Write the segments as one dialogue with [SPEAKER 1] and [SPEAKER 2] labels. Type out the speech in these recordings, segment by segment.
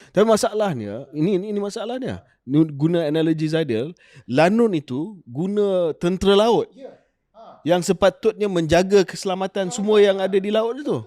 [SPEAKER 1] Tapi masalahnya, ini masalahnya. Guna analogi Zaidil, Lanun itu guna tentera laut yang sepatutnya menjaga keselamatan semua yang ada di laut itu.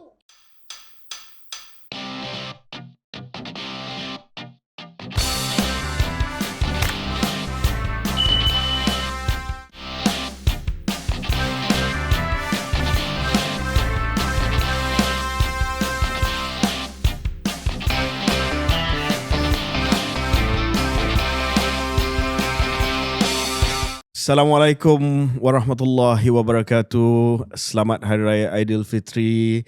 [SPEAKER 1] Assalamualaikum warahmatullahi wabarakatuh. Selamat Hari Raya Aidilfitri.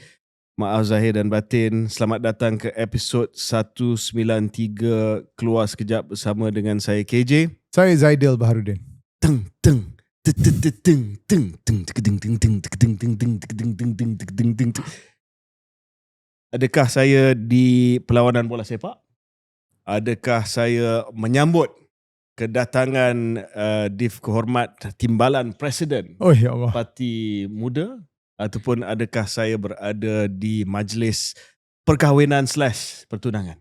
[SPEAKER 1] Maaf Zahir dan batin. Selamat datang ke episod 193 Keluar Sekejap bersama dengan saya KJ.
[SPEAKER 2] Saya Zaidil Baharudin.
[SPEAKER 1] Teng teng teng teng teng teng teng teng teng teng teng teng teng. Adakah saya di perlawanan bola sepak? Adakah saya menyambut kedatangan Div Kehormat Timbalan Presiden
[SPEAKER 2] Oh ya Allah.
[SPEAKER 1] Parti Muda, ataupun adakah saya berada di majlis perkahwinan / pertunangan?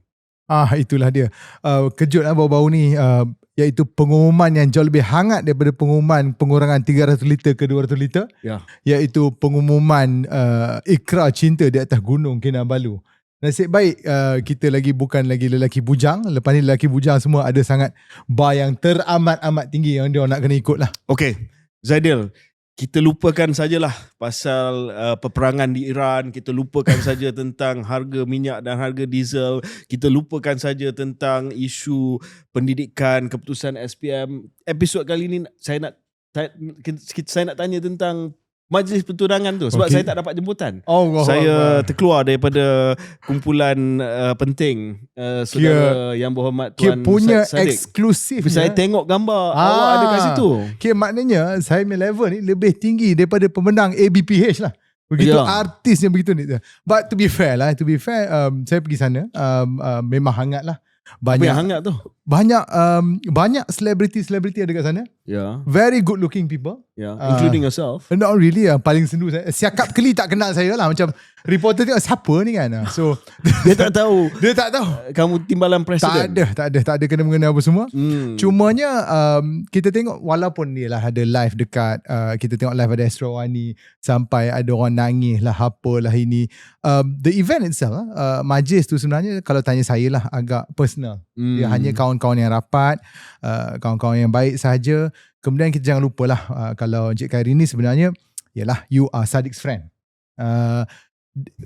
[SPEAKER 2] Itulah dia. Kejut baru-baru ni, iaitu pengumuman yang jauh lebih hangat daripada pengumuman pengurangan 300 liter ke 200 liter.
[SPEAKER 1] Ya.
[SPEAKER 2] Iaitu pengumuman ikrar cinta di atas Gunung Kinabalu. Nasib baik kita bukan lagi lelaki bujang. Lepas ni lelaki bujang semua ada sangat bar yang teramat-amat tinggi yang dia nak kena ikut lah.
[SPEAKER 1] Okey, Zaidil, kita lupakan sajalah pasal peperangan di Iran. Kita lupakan saja tentang harga minyak dan harga diesel. Kita lupakan saja tentang isu pendidikan, keputusan SPM. Episod kali ni saya nak tanya tentang majlis pertunangan tu sebab saya tak dapat jemputan. Saya terkeluar daripada kumpulan penting saudara yang berhormat Tuan
[SPEAKER 2] punya
[SPEAKER 1] Sadik.
[SPEAKER 2] eksklusif.
[SPEAKER 1] Saya tengok gambar awak ada kat situ.
[SPEAKER 2] Maknanya saya punya level ni lebih tinggi daripada pemenang ABPH lah. Begitu artis yang begitu ni. But to be fair, saya pergi sana, memang hangat lah.
[SPEAKER 1] Apa yang hangat tu?
[SPEAKER 2] Banyak selebriti ada kat sana. Very good looking people.
[SPEAKER 1] Including yourself.
[SPEAKER 2] Not really. Paling sendu saya. Siakap keli tak kenal saya lah. Macam reporter tengok siapa ni kan. So
[SPEAKER 1] Dia tak tahu kamu Timbalan Presiden.
[SPEAKER 2] Tak ada kena-mengena apa semua. Cumanya kita tengok walaupun dia lah ada live dekat, kita tengok live ada Astro Wani, sampai ada orang nangis lah apalah ini. The event itself, majlis tu sebenarnya kalau tanya saya lah agak personal. Dia hanya kawan-kawan yang rapat, kawan-kawan yang baik sahaja. Kemudian kita jangan lupalah kalau Encik Khairi ni sebenarnya ialah you are Sadik's friend.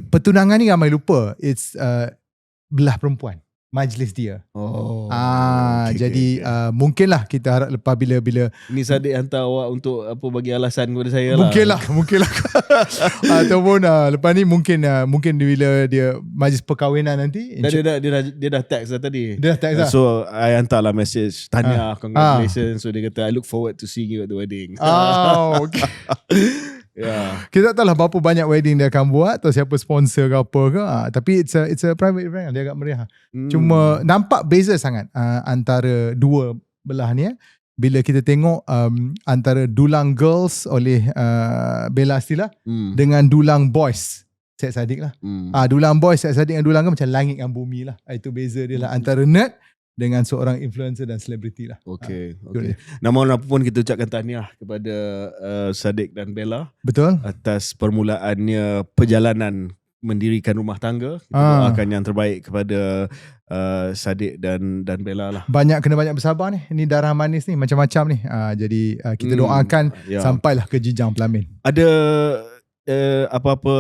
[SPEAKER 2] Pertunangan ni ramai lupa, it's belah perempuan majlis dia. Jadi mungkinlah kita harap lepas bila
[SPEAKER 1] ni Sadik hantar awak untuk apa, bagi alasan kepada saya lah.
[SPEAKER 2] Mungkinlah. Ataupun lepas ni mungkin bila dia majlis perkahwinan nanti
[SPEAKER 1] dia dah text dah tadi.
[SPEAKER 2] Dia dah text dah.
[SPEAKER 1] So I hantarlah message tanya congratulations. So dia kata I look forward to seeing you at the wedding.
[SPEAKER 2] Okay. Kita tak tahu lah berapa banyak wedding dia akan buat atau siapa sponsor ke apa ke, tapi it's a private event, dia agak meriah. Cuma nampak beza sangat antara dua belah ni. Bila kita tengok antara dulang girls oleh Bella Stila dengan dulang boys Syed Saddiq lah. Dulang boys Syed Saddiq dengan dulang girl macam langit dan bumi lah. Itu beza dia lah antara nerd dengan seorang influencer dan selebriti lah. Okay.
[SPEAKER 1] Namun apapun kita ucapkan tahniah kepada Saddiq dan Bella.
[SPEAKER 2] Betul.
[SPEAKER 1] Atas permulaannya perjalanan mendirikan rumah tangga. Kita doakan yang terbaik kepada Saddiq dan Bella lah.
[SPEAKER 2] Kena banyak bersabar ni. Ini darah manis ni macam-macam ni. Jadi kita doakan sampailah ke jenjang pelamin. Ada
[SPEAKER 1] apa-apa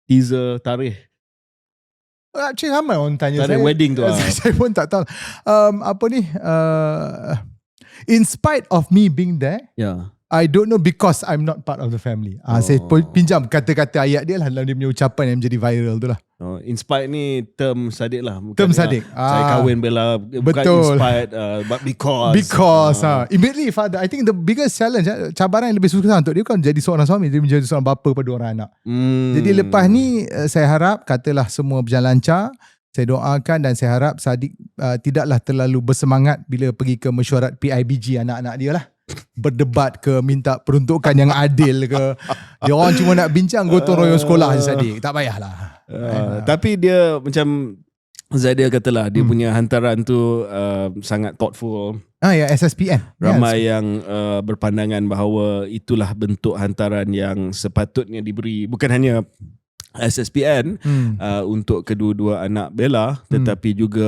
[SPEAKER 1] teaser tarikh?
[SPEAKER 2] Actually ramai orang tanya saya
[SPEAKER 1] wedding tu.
[SPEAKER 2] Saya pun tak tahu. In spite of me being there, I don't know because I'm not part of the family. Saya pinjam kata-kata ayat dia lah dalam dia punya ucapan yang menjadi viral tu lah.
[SPEAKER 1] Inspired ni term Saddiq lah.
[SPEAKER 2] Term Saddiq.
[SPEAKER 1] Saya kahwin Bella.
[SPEAKER 2] Betul.
[SPEAKER 1] Bukan inspired but because.
[SPEAKER 2] Immediately father. I think the biggest challenge, cabaran yang lebih susah untuk dia kan jadi seorang suami. Dia menjadi seorang bapa pada 2 anak. Jadi lepas ni saya harap katalah semua berjalan lancar. Saya doakan dan saya harap Saddiq tidaklah terlalu bersemangat bila pergi ke mesyuarat PIBG anak-anak dia lah. Berdebat ke, minta peruntukan yang adil ke. Dia orang cuma nak bincang gotong royong sekolah je Saddiq. Tak payahlah.
[SPEAKER 1] Tapi dia macam Zaidil katalah dia punya hantaran tu sangat thoughtful.
[SPEAKER 2] Ya, SSPN.
[SPEAKER 1] Ramai yang berpandangan bahawa itulah bentuk hantaran yang sepatutnya diberi, bukan hanya SSPN untuk kedua-dua anak Bella, tetapi juga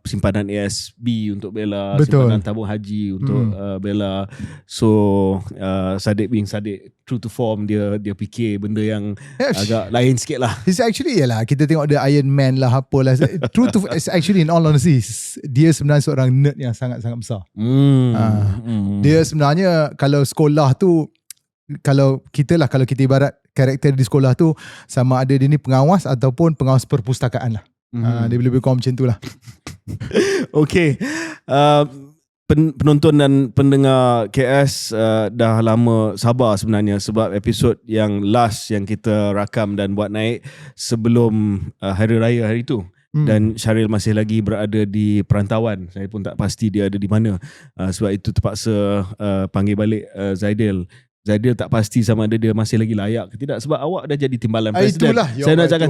[SPEAKER 1] simpanan ASB untuk Bella,
[SPEAKER 2] Betul.
[SPEAKER 1] simpanan tabung haji untuk Bella. So Sadiq being Sadiq, true to form, dia fikir benda yang agak lain sikit lah.
[SPEAKER 2] It's actually kita tengok the Iron Man lah, apalah. True to it's actually, in all honesty, dia sebenarnya seorang nerd yang sangat-sangat besar. Dia sebenarnya kalau sekolah tu, kalau kita ibarat karakter di sekolah tu sama ada dia ni pengawas ataupun pengawas perpustakaan lah. Dia lebih kurang macam tu lah.
[SPEAKER 1] Okay. Penonton dan pendengar KS dah lama sabar sebenarnya, sebab episod yang last yang kita rakam dan buat naik sebelum Hari Raya hari tu. Dan Syaril masih lagi berada di perantauan. Saya pun tak pasti dia ada di mana. Sebab itu terpaksa panggil balik Zaidil. Zaidil tak pasti sama ada dia masih lagi layak ke tidak, sebab awak dah jadi timbalan presiden.
[SPEAKER 2] Itulah,
[SPEAKER 1] saya nak cakap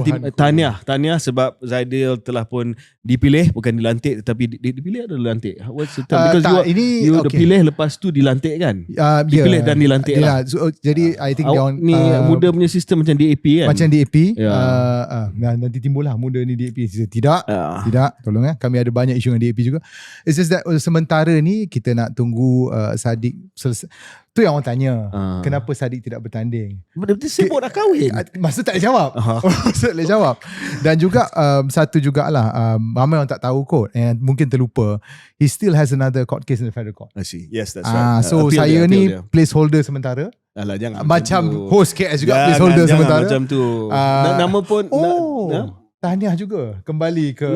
[SPEAKER 1] tahniah sebab Zaidil telah pun dipilih, bukan dilantik, tetapi dipilih atau dilantik? What's the term? Because you dipilih lepas tu dilantik kan? Dipilih dan dilantik lah.
[SPEAKER 2] So, jadi I think
[SPEAKER 1] ni muda punya sistem macam DAP kan?
[SPEAKER 2] Macam DAP. Nanti timbul lah muda ni DAP. Tidak, tolong kami ada banyak isu dengan DAP juga. It's just that sementara ni kita nak tunggu Sadiq selesai. Tu yang orang tanya, kenapa Sadiq tidak bertanding?
[SPEAKER 1] Berarti sibuk nak kahwin.
[SPEAKER 2] Masa tak boleh jawab. Masa tak boleh jawab. Dan juga satu jugalah, ramai orang tak tahu kot, and mungkin terlupa, he still has another court case in the federal court.
[SPEAKER 1] I see. Yes, that's right.
[SPEAKER 2] So saya ni placeholder sementara.
[SPEAKER 1] Alah, jangan
[SPEAKER 2] macam host KS juga, placeholder sementara.
[SPEAKER 1] Macam tu. Nama pun
[SPEAKER 2] tahniah juga kembali ke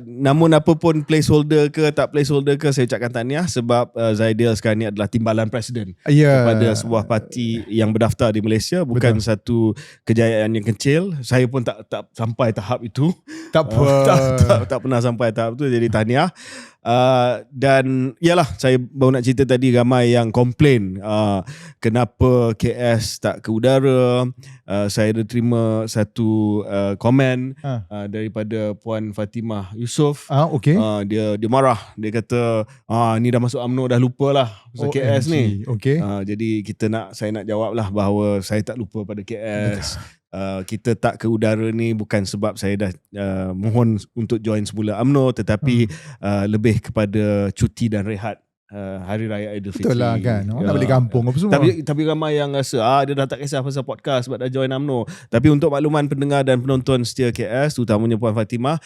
[SPEAKER 1] namun apa pun placeholder ke tak placeholder ke, saya ucapkan tahniah sebab Zaidil sekarang ni adalah timbalan presiden kepada sebuah parti yang berdaftar di Malaysia. Bukan satu kejayaan yang kecil. Saya pun tak sampai tahap itu. Tak pernah sampai tahap itu. Jadi tahniah. Dan yalah, saya baru nak cerita tadi, ramai yang komplain kenapa KS tak ke udara. Saya ada terima satu komen daripada Puan Fatimah Yusof. Dia marah. Dia kata ni dah masuk UMNO, dah lupa lah pasal KS ni. Jadi saya nak jawab lah bahawa saya tak lupa pada KS. Kita tak ke udara ni bukan sebab saya dah mohon untuk join semula UMNO, tetapi lebih kepada cuti dan rehat Hari Raya Aidilfitri.
[SPEAKER 2] Betul lah kan, orang nak balik kampung apa semua.
[SPEAKER 1] Tapi ramai yang rasa dia dah tak kisah pasal podcast sebab dah join UMNO. Tapi untuk makluman pendengar dan penonton setia KS, terutamanya Puan Fatimah,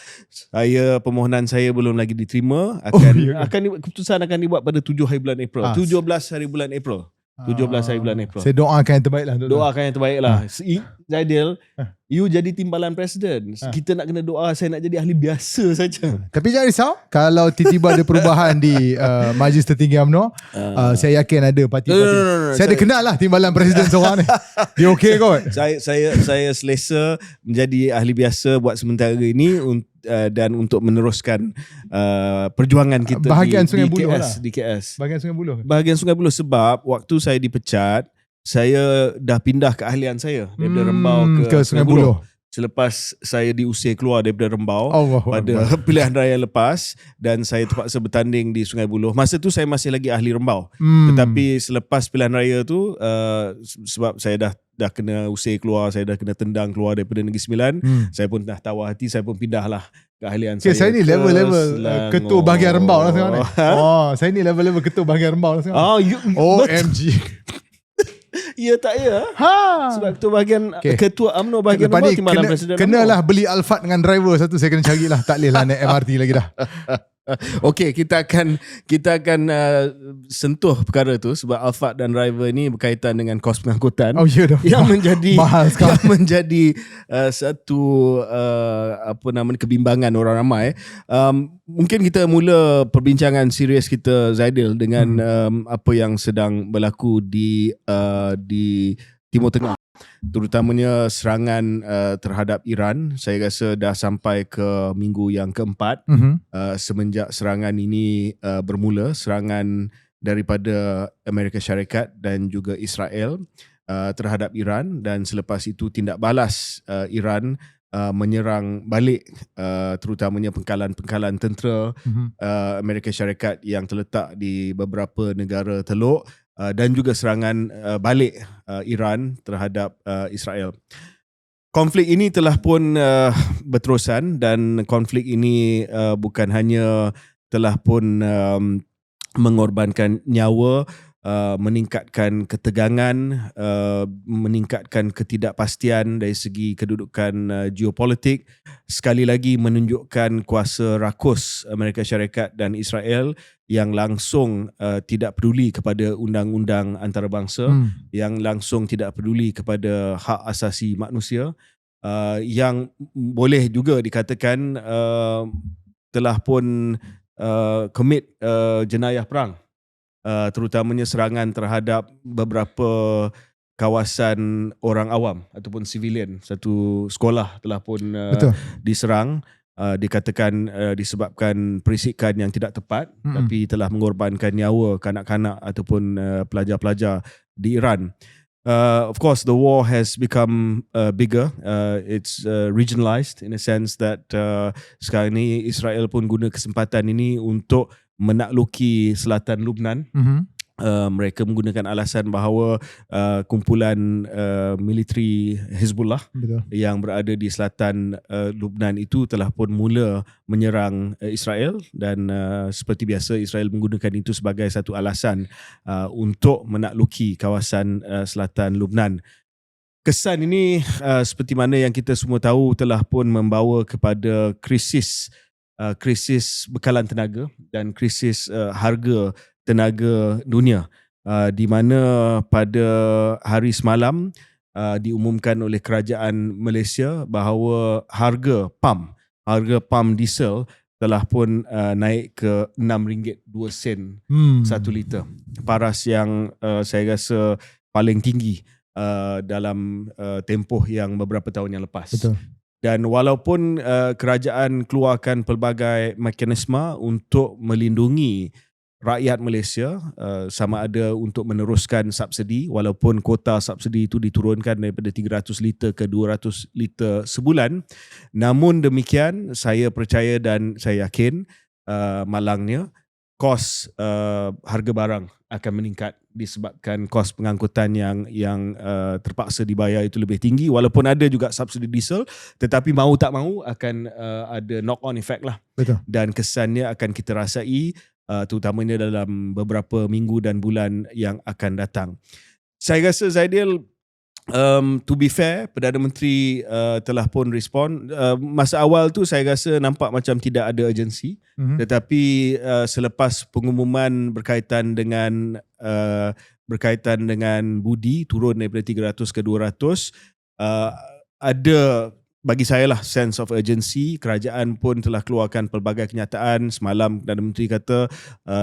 [SPEAKER 1] permohonan saya belum lagi diterima. Keputusan akan dibuat pada 7 hari bulan April. 17 hari bulan April. 17 hari bulan April.
[SPEAKER 2] Saya doakan yang terbaik lah.
[SPEAKER 1] Doakan yang terbaik lah. Zaidil, you jadi timbalan presiden. Kita nak kena doa saya nak jadi ahli biasa saja.
[SPEAKER 2] Tapi jangan risau, kalau tiba-tiba ada perubahan di Majlis Tertinggi UMNO, saya yakin ada parti-parti. Saya ada kenal lah timbalan presiden seorang ni. Dia okey kot.
[SPEAKER 1] Saya selesa menjadi ahli biasa buat sementara ini dan untuk meneruskan perjuangan kita
[SPEAKER 2] bahagian Sungai
[SPEAKER 1] di
[SPEAKER 2] Buloh
[SPEAKER 1] KS,
[SPEAKER 2] lah.
[SPEAKER 1] di KS.
[SPEAKER 2] Bahagian
[SPEAKER 1] Sungai Buloh sebab waktu saya dipecat, saya dah pindah keahlian saya daripada Rembau ke Sungai Buloh. Selepas saya diusir keluar daripada Rembau pada pilihan raya lepas, dan saya terpaksa bertanding di Sungai Buloh. Masa tu saya masih lagi ahli Rembau. Tetapi selepas pilihan raya tu, sebab saya dah kena usir keluar, saya dah kena tendang keluar daripada Negeri Sembilan, saya pun dah tawar hati, saya pun pindahlah keahlian saya.
[SPEAKER 2] Saya ni level-level ketua bahagian Rembau lah sekarang ni. Saya ni level-level ketua bahagian Rembau lah sekarang. OMG.
[SPEAKER 1] Ya tak ya. Sebab ketua bahagian ketua UMNO bahagian Rembau timbalan presiden.
[SPEAKER 2] Kenalah beli Alphard dengan driver satu, saya kena carilah. Tak boleh lah naik MRT lagi dah.
[SPEAKER 1] Okey, kita akan sentuh perkara tu sebab Alphard dan driver ni berkaitan dengan kos pengangkutan yang menjadi
[SPEAKER 2] mahal sekali.
[SPEAKER 1] Yang menjadi satu kebimbangan orang ramai. Mungkin kita mula perbincangan serius kita, Zaidil, dengan apa yang sedang berlaku di Timur Tengah, terutamanya serangan terhadap Iran. Saya rasa dah sampai ke minggu yang keempat semenjak serangan ini bermula. Serangan daripada Amerika Syarikat dan juga Israel terhadap Iran, dan selepas itu tindak balas Iran menyerang balik terutamanya pengkalan-pengkalan tentera Amerika Syarikat yang terletak di beberapa negara Teluk dan juga serangan balik Iran terhadap Israel. Konflik ini telah pun berterusan dan konflik ini bukan hanya telah pun mengorbankan nyawa, meningkatkan ketegangan, meningkatkan ketidakpastian dari segi kedudukan geopolitik, sekali lagi menunjukkan kuasa rakus Amerika Syarikat dan Israel yang langsung tidak peduli kepada undang-undang antarabangsa, yang langsung tidak peduli kepada hak asasi manusia, yang boleh juga dikatakan telah pun commit jenayah perang, terutamanya serangan terhadap beberapa kawasan orang awam ataupun civilian. Satu sekolah telah pun diserang, dikatakan disebabkan perisikan yang tidak tepat, tapi telah mengorbankan nyawa kanak-kanak ataupun pelajar-pelajar di Iran. Of course, the war has become bigger. It's regionalized in a sense that sekarang ni Israel pun guna kesempatan ini untuk menakluki selatan Lubnan. Mereka menggunakan alasan bahawa kumpulan militeri Hezbollah yang berada di selatan Lubnan itu telah pun mula menyerang Israel, dan seperti biasa Israel menggunakan itu sebagai satu alasan untuk menakluki kawasan selatan Lubnan. Kesan ini seperti mana yang kita semua tahu telah pun membawa kepada krisis bekalan tenaga dan krisis harga tenaga dunia, di mana pada hari semalam diumumkan oleh kerajaan Malaysia bahawa harga pam diesel telah pun naik ke RM6.02 1 liter. Paras yang saya rasa paling tinggi dalam tempoh yang beberapa tahun yang lepas.
[SPEAKER 2] Betul.
[SPEAKER 1] Dan walaupun kerajaan keluarkan pelbagai mekanisme untuk melindungi rakyat Malaysia, sama ada untuk meneruskan subsidi, walaupun kota subsidi itu diturunkan daripada 300 liter ke 200 liter sebulan, namun demikian saya percaya dan saya yakin malangnya kos harga barang akan meningkat disebabkan kos pengangkutan yang terpaksa dibayar itu lebih tinggi. Walaupun ada juga subsidi diesel, tetapi mau tak mau akan ada knock on effect lah.
[SPEAKER 2] Betul.
[SPEAKER 1] Dan kesannya akan kita rasai terutamanya dalam beberapa minggu dan bulan yang akan datang. Saya rasa Zaidil, to be fair, Perdana Menteri telah pun respon. Masa awal tu saya rasa nampak macam tidak ada urgensi, tetapi selepas pengumuman berkaitan dengan budi turun daripada 300 ke 200, ada bagi saya lah sense of urgency. Kerajaan pun telah keluarkan pelbagai kenyataan. Semalam Perdana Menteri kata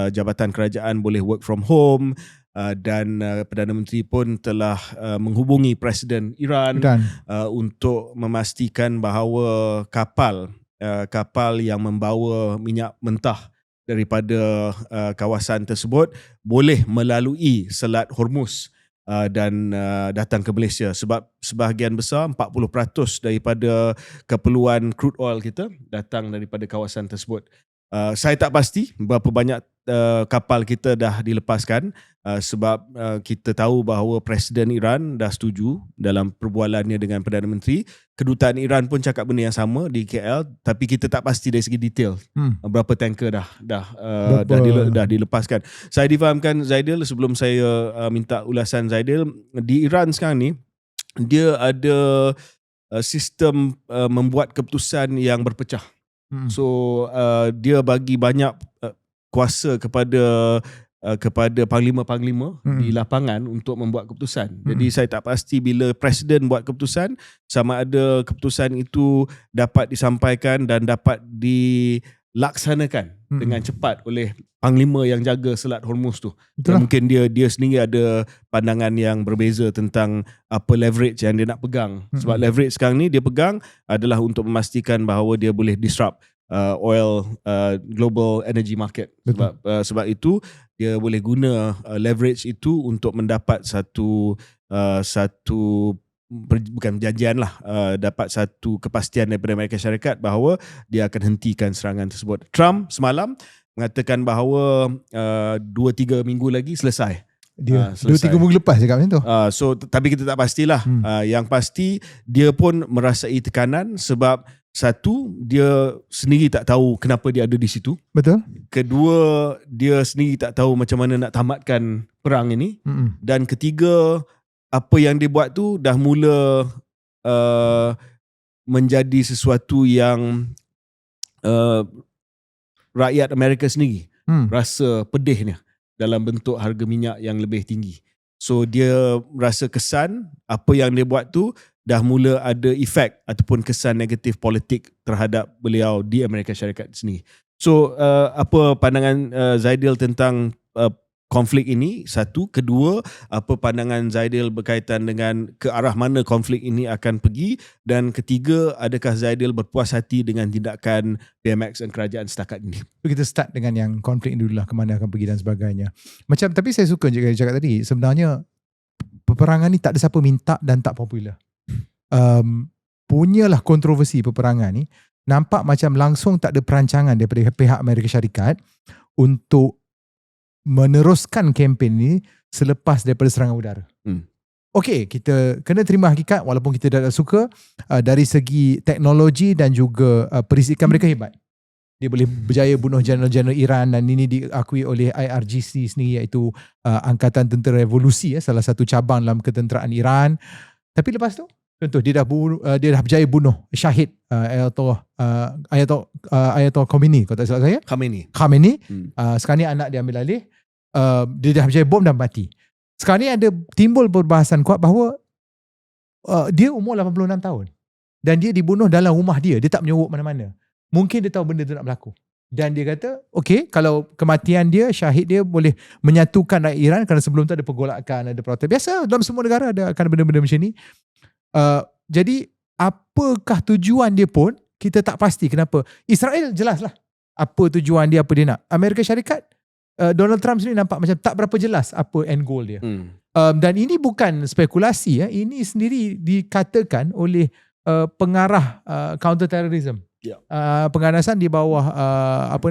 [SPEAKER 1] jabatan kerajaan boleh work from home, dan Perdana Menteri pun telah menghubungi Presiden Iran untuk memastikan bahawa kapal yang membawa minyak mentah daripada kawasan tersebut boleh melalui Selat Hormuz dan datang ke Malaysia, sebab sebahagian besar 40% daripada keperluan crude oil kita datang daripada kawasan tersebut. Saya tak pasti berapa banyak kapal kita dah dilepaskan, sebab kita tahu bahawa Presiden Iran dah setuju dalam perbualannya dengan Perdana Menteri. Kedutaan Iran pun cakap benda yang sama di KL, tapi kita tak pasti dari segi detail berapa tanker dah dilepaskan. Saya difahamkan Zaidil, sebelum saya minta ulasan Zaidil, di Iran sekarang ni dia ada sistem membuat keputusan yang berpecah. So dia bagi banyak kuasa kepada panglima-panglima di lapangan untuk membuat keputusan. Jadi saya tak pasti bila Presiden buat keputusan, sama ada keputusan itu dapat disampaikan dan dapat dilaksanakan dengan cepat oleh panglima yang jaga Selat Hormuz tu. Mungkin dia sendiri ada pandangan yang berbeza tentang apa leverage yang dia nak pegang. Sebab leverage sekarang ni dia pegang adalah untuk memastikan bahawa dia boleh disrupt oil global energy market. Sebab itu dia boleh guna leverage itu untuk mendapat satu bukan perjanjian lah, dapat satu kepastian daripada Amerika Syarikat bahawa dia akan hentikan serangan tersebut. Trump semalam mengatakan bahawa 2-3 minggu lagi selesai.
[SPEAKER 2] Dia 2-3 minggu lepas cakap macam tu.
[SPEAKER 1] Tapi kita tak pastilah. Yang pasti dia pun merasai tekanan sebab satu, dia sendiri tak tahu kenapa dia ada di situ.
[SPEAKER 2] Betul.
[SPEAKER 1] Kedua, dia sendiri tak tahu macam mana nak tamatkan perang ini. Dan ketiga, apa yang dia buat tu dah mula menjadi sesuatu yang rakyat Amerika sendiri rasa pedihnya dalam bentuk harga minyak yang lebih tinggi. So dia rasa kesan apa yang dia buat tu dah mula ada efek ataupun kesan negatif politik terhadap beliau di Amerika Syarikat sendiri. So apa pandangan Zaidil tentang konflik ini? Satu. Kedua, apa pandangan Zaidil berkaitan dengan ke arah mana konflik ini akan pergi? Dan ketiga, adakah Zaidil berpuas hati dengan tindakan BMX dan kerajaan setakat ini?
[SPEAKER 2] Kita start dengan yang konflik ini dulu lah, ke mana akan pergi dan sebagainya. Macam, tapi saya suka juga cakap tadi, sebenarnya peperangan ni tak ada siapa minta dan tak popular. Punyalah kontroversi peperangan ni, nampak macam langsung tak ada perancangan daripada pihak Amerika Syarikat untuk meneruskan kempen ni selepas daripada serangan udara. Okey, kita kena terima hakikat walaupun kita tak suka, dari segi teknologi dan juga perisikan mereka hebat. Dia boleh berjaya bunuh jeneral-jeneral Iran dan ini diakui oleh IRGC sendiri, iaitu Angkatan Tentera Revolusi, salah satu cabang dalam ketenteraan Iran. Tapi lepas tu, contoh dia dah berjaya bunuh syahid Ayatollah Khomeini, kalau tak salah saya. Khamenei. Sekarang ni anak dia ambil alih. Dia dah berjaya bom dan mati. Sekarang ni ada timbul perbahasan kuat bahawa dia umur 86 tahun dan dia dibunuh dalam rumah dia. Dia tak menyuruh mana-mana. Mungkin dia tahu benda tu nak berlaku. Dan dia kata, okey, kalau kematian dia, syahid dia boleh menyatukan rakyat Iran, kerana sebelum tu ada pergolakan, ada protes. Biasa dalam semua negara akan benda-benda macam ni. Jadi apakah tujuan dia pun kita tak pasti. Kenapa? Israel jelaslah apa tujuan dia, apa dia nak. Amerika Syarikat, Donald Trump sendiri nampak macam tak berapa jelas apa end goal dia. Dan ini bukan spekulasi, ini sendiri dikatakan oleh pengarah counter-terrorism. Penganasan di bawah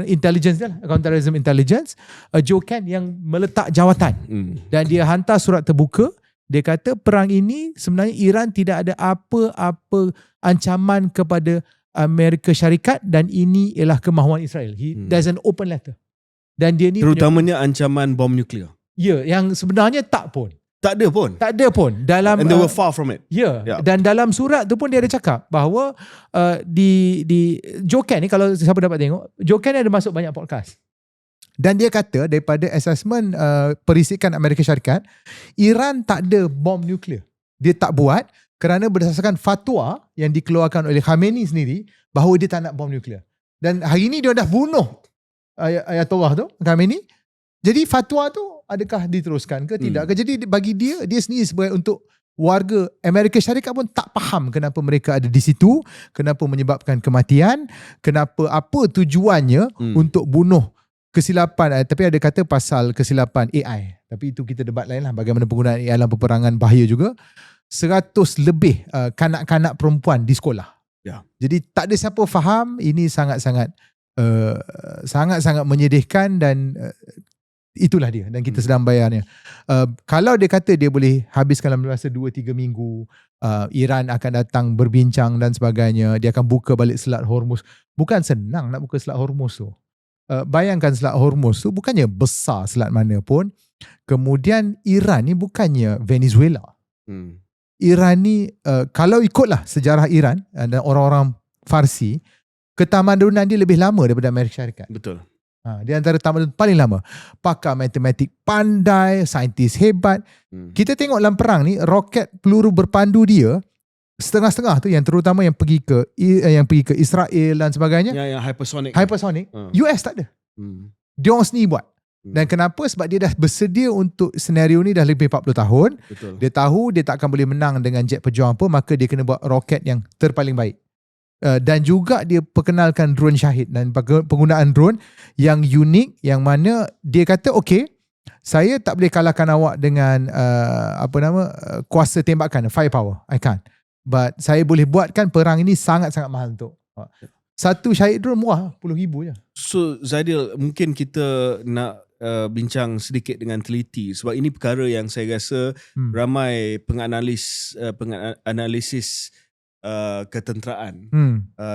[SPEAKER 2] intelligence dia, counter-terrorism intelligence, Joe Kent yang meletak jawatan. Dan dia hantar surat terbuka. Dia kata perang ini sebenarnya Iran tidak ada apa-apa ancaman kepada Amerika Syarikat dan ini ialah kemahuan Israel. There's an open letter. Dan dia ni
[SPEAKER 1] terutamanya ancaman bom nuklear.
[SPEAKER 2] Ya, yang sebenarnya tak ada pun dalam,
[SPEAKER 1] and they were far from it.
[SPEAKER 2] Dan dalam surat tu pun dia ada cakap bahawa di Joe Kent ni, kalau siapa dapat tengok, Joe Kent ada masuk banyak podcast. Dan dia kata daripada assessment perisikan Amerika Syarikat, Iran tak ada bom nuklear. Dia tak buat kerana berdasarkan fatwa yang dikeluarkan oleh Khamenei sendiri bahawa dia tak nak bom nuklear. Dan hari ni dia dah bunuh Ayatollah tu, Khamenei. Jadi fatwa tu adakah diteruskan ke tidak ke? Jadi bagi dia sendiri sebagai untuk warga Amerika Syarikat pun tak faham kenapa mereka ada di situ, kenapa menyebabkan kematian, kenapa, apa tujuannya untuk bunuh. Kesilapan, tapi ada kata pasal kesilapan AI. Tapi itu kita debat lain lah, bagaimana penggunaan AI dalam peperangan bahaya juga. 100 lebih kanak-kanak perempuan di sekolah. Jadi tak ada siapa faham. Ini sangat-sangat menyedihkan dan itulah dia. Dan kita sedang bayarnya. Kalau dia kata dia boleh habiskan dalam masa 2-3 minggu, Iran akan datang berbincang dan sebagainya, dia akan buka balik Selat Hormuz. Bukan senang nak buka Selat Hormuz tu. Bayangkan Selat Hormuz tu bukannya besar selat mana pun. Kemudian Iran ni bukannya Venezuela. Iran ni kalau ikutlah sejarah Iran dan orang-orang Farsi, ketamadunan dia lebih lama daripada Amerika Syarikat.
[SPEAKER 1] Betul.
[SPEAKER 2] Dia antara tamadun paling lama. Pakar matematik pandai, saintis hebat. Kita tengok dalam perang ni, roket peluru berpandu dia setengah-setengah tu, yang terutama yang pergi ke Israel dan sebagainya,
[SPEAKER 1] yang hypersonic.
[SPEAKER 2] US tak ada. Dia orang sendiri buat. Dan kenapa? Sebab dia dah bersedia untuk senario ni dah lebih 40 tahun.
[SPEAKER 1] Betul.
[SPEAKER 2] Dia tahu dia tak akan boleh menang dengan jet pejuang apa, maka dia kena buat roket yang terpaling baik. Dan juga dia perkenalkan drone Shahid dan penggunaan drone yang unik, yang mana dia kata okey, saya tak boleh kalahkan awak dengan kuasa tembakan, firepower. I can't. But saya boleh buatkan perang ini sangat-sangat mahal untuk. Satu syahid drone murah, $10,000 je.
[SPEAKER 1] So Zaidil, mungkin kita nak bincang sedikit dengan teliti sebab ini perkara yang saya rasa ramai penganalisis ketenteraan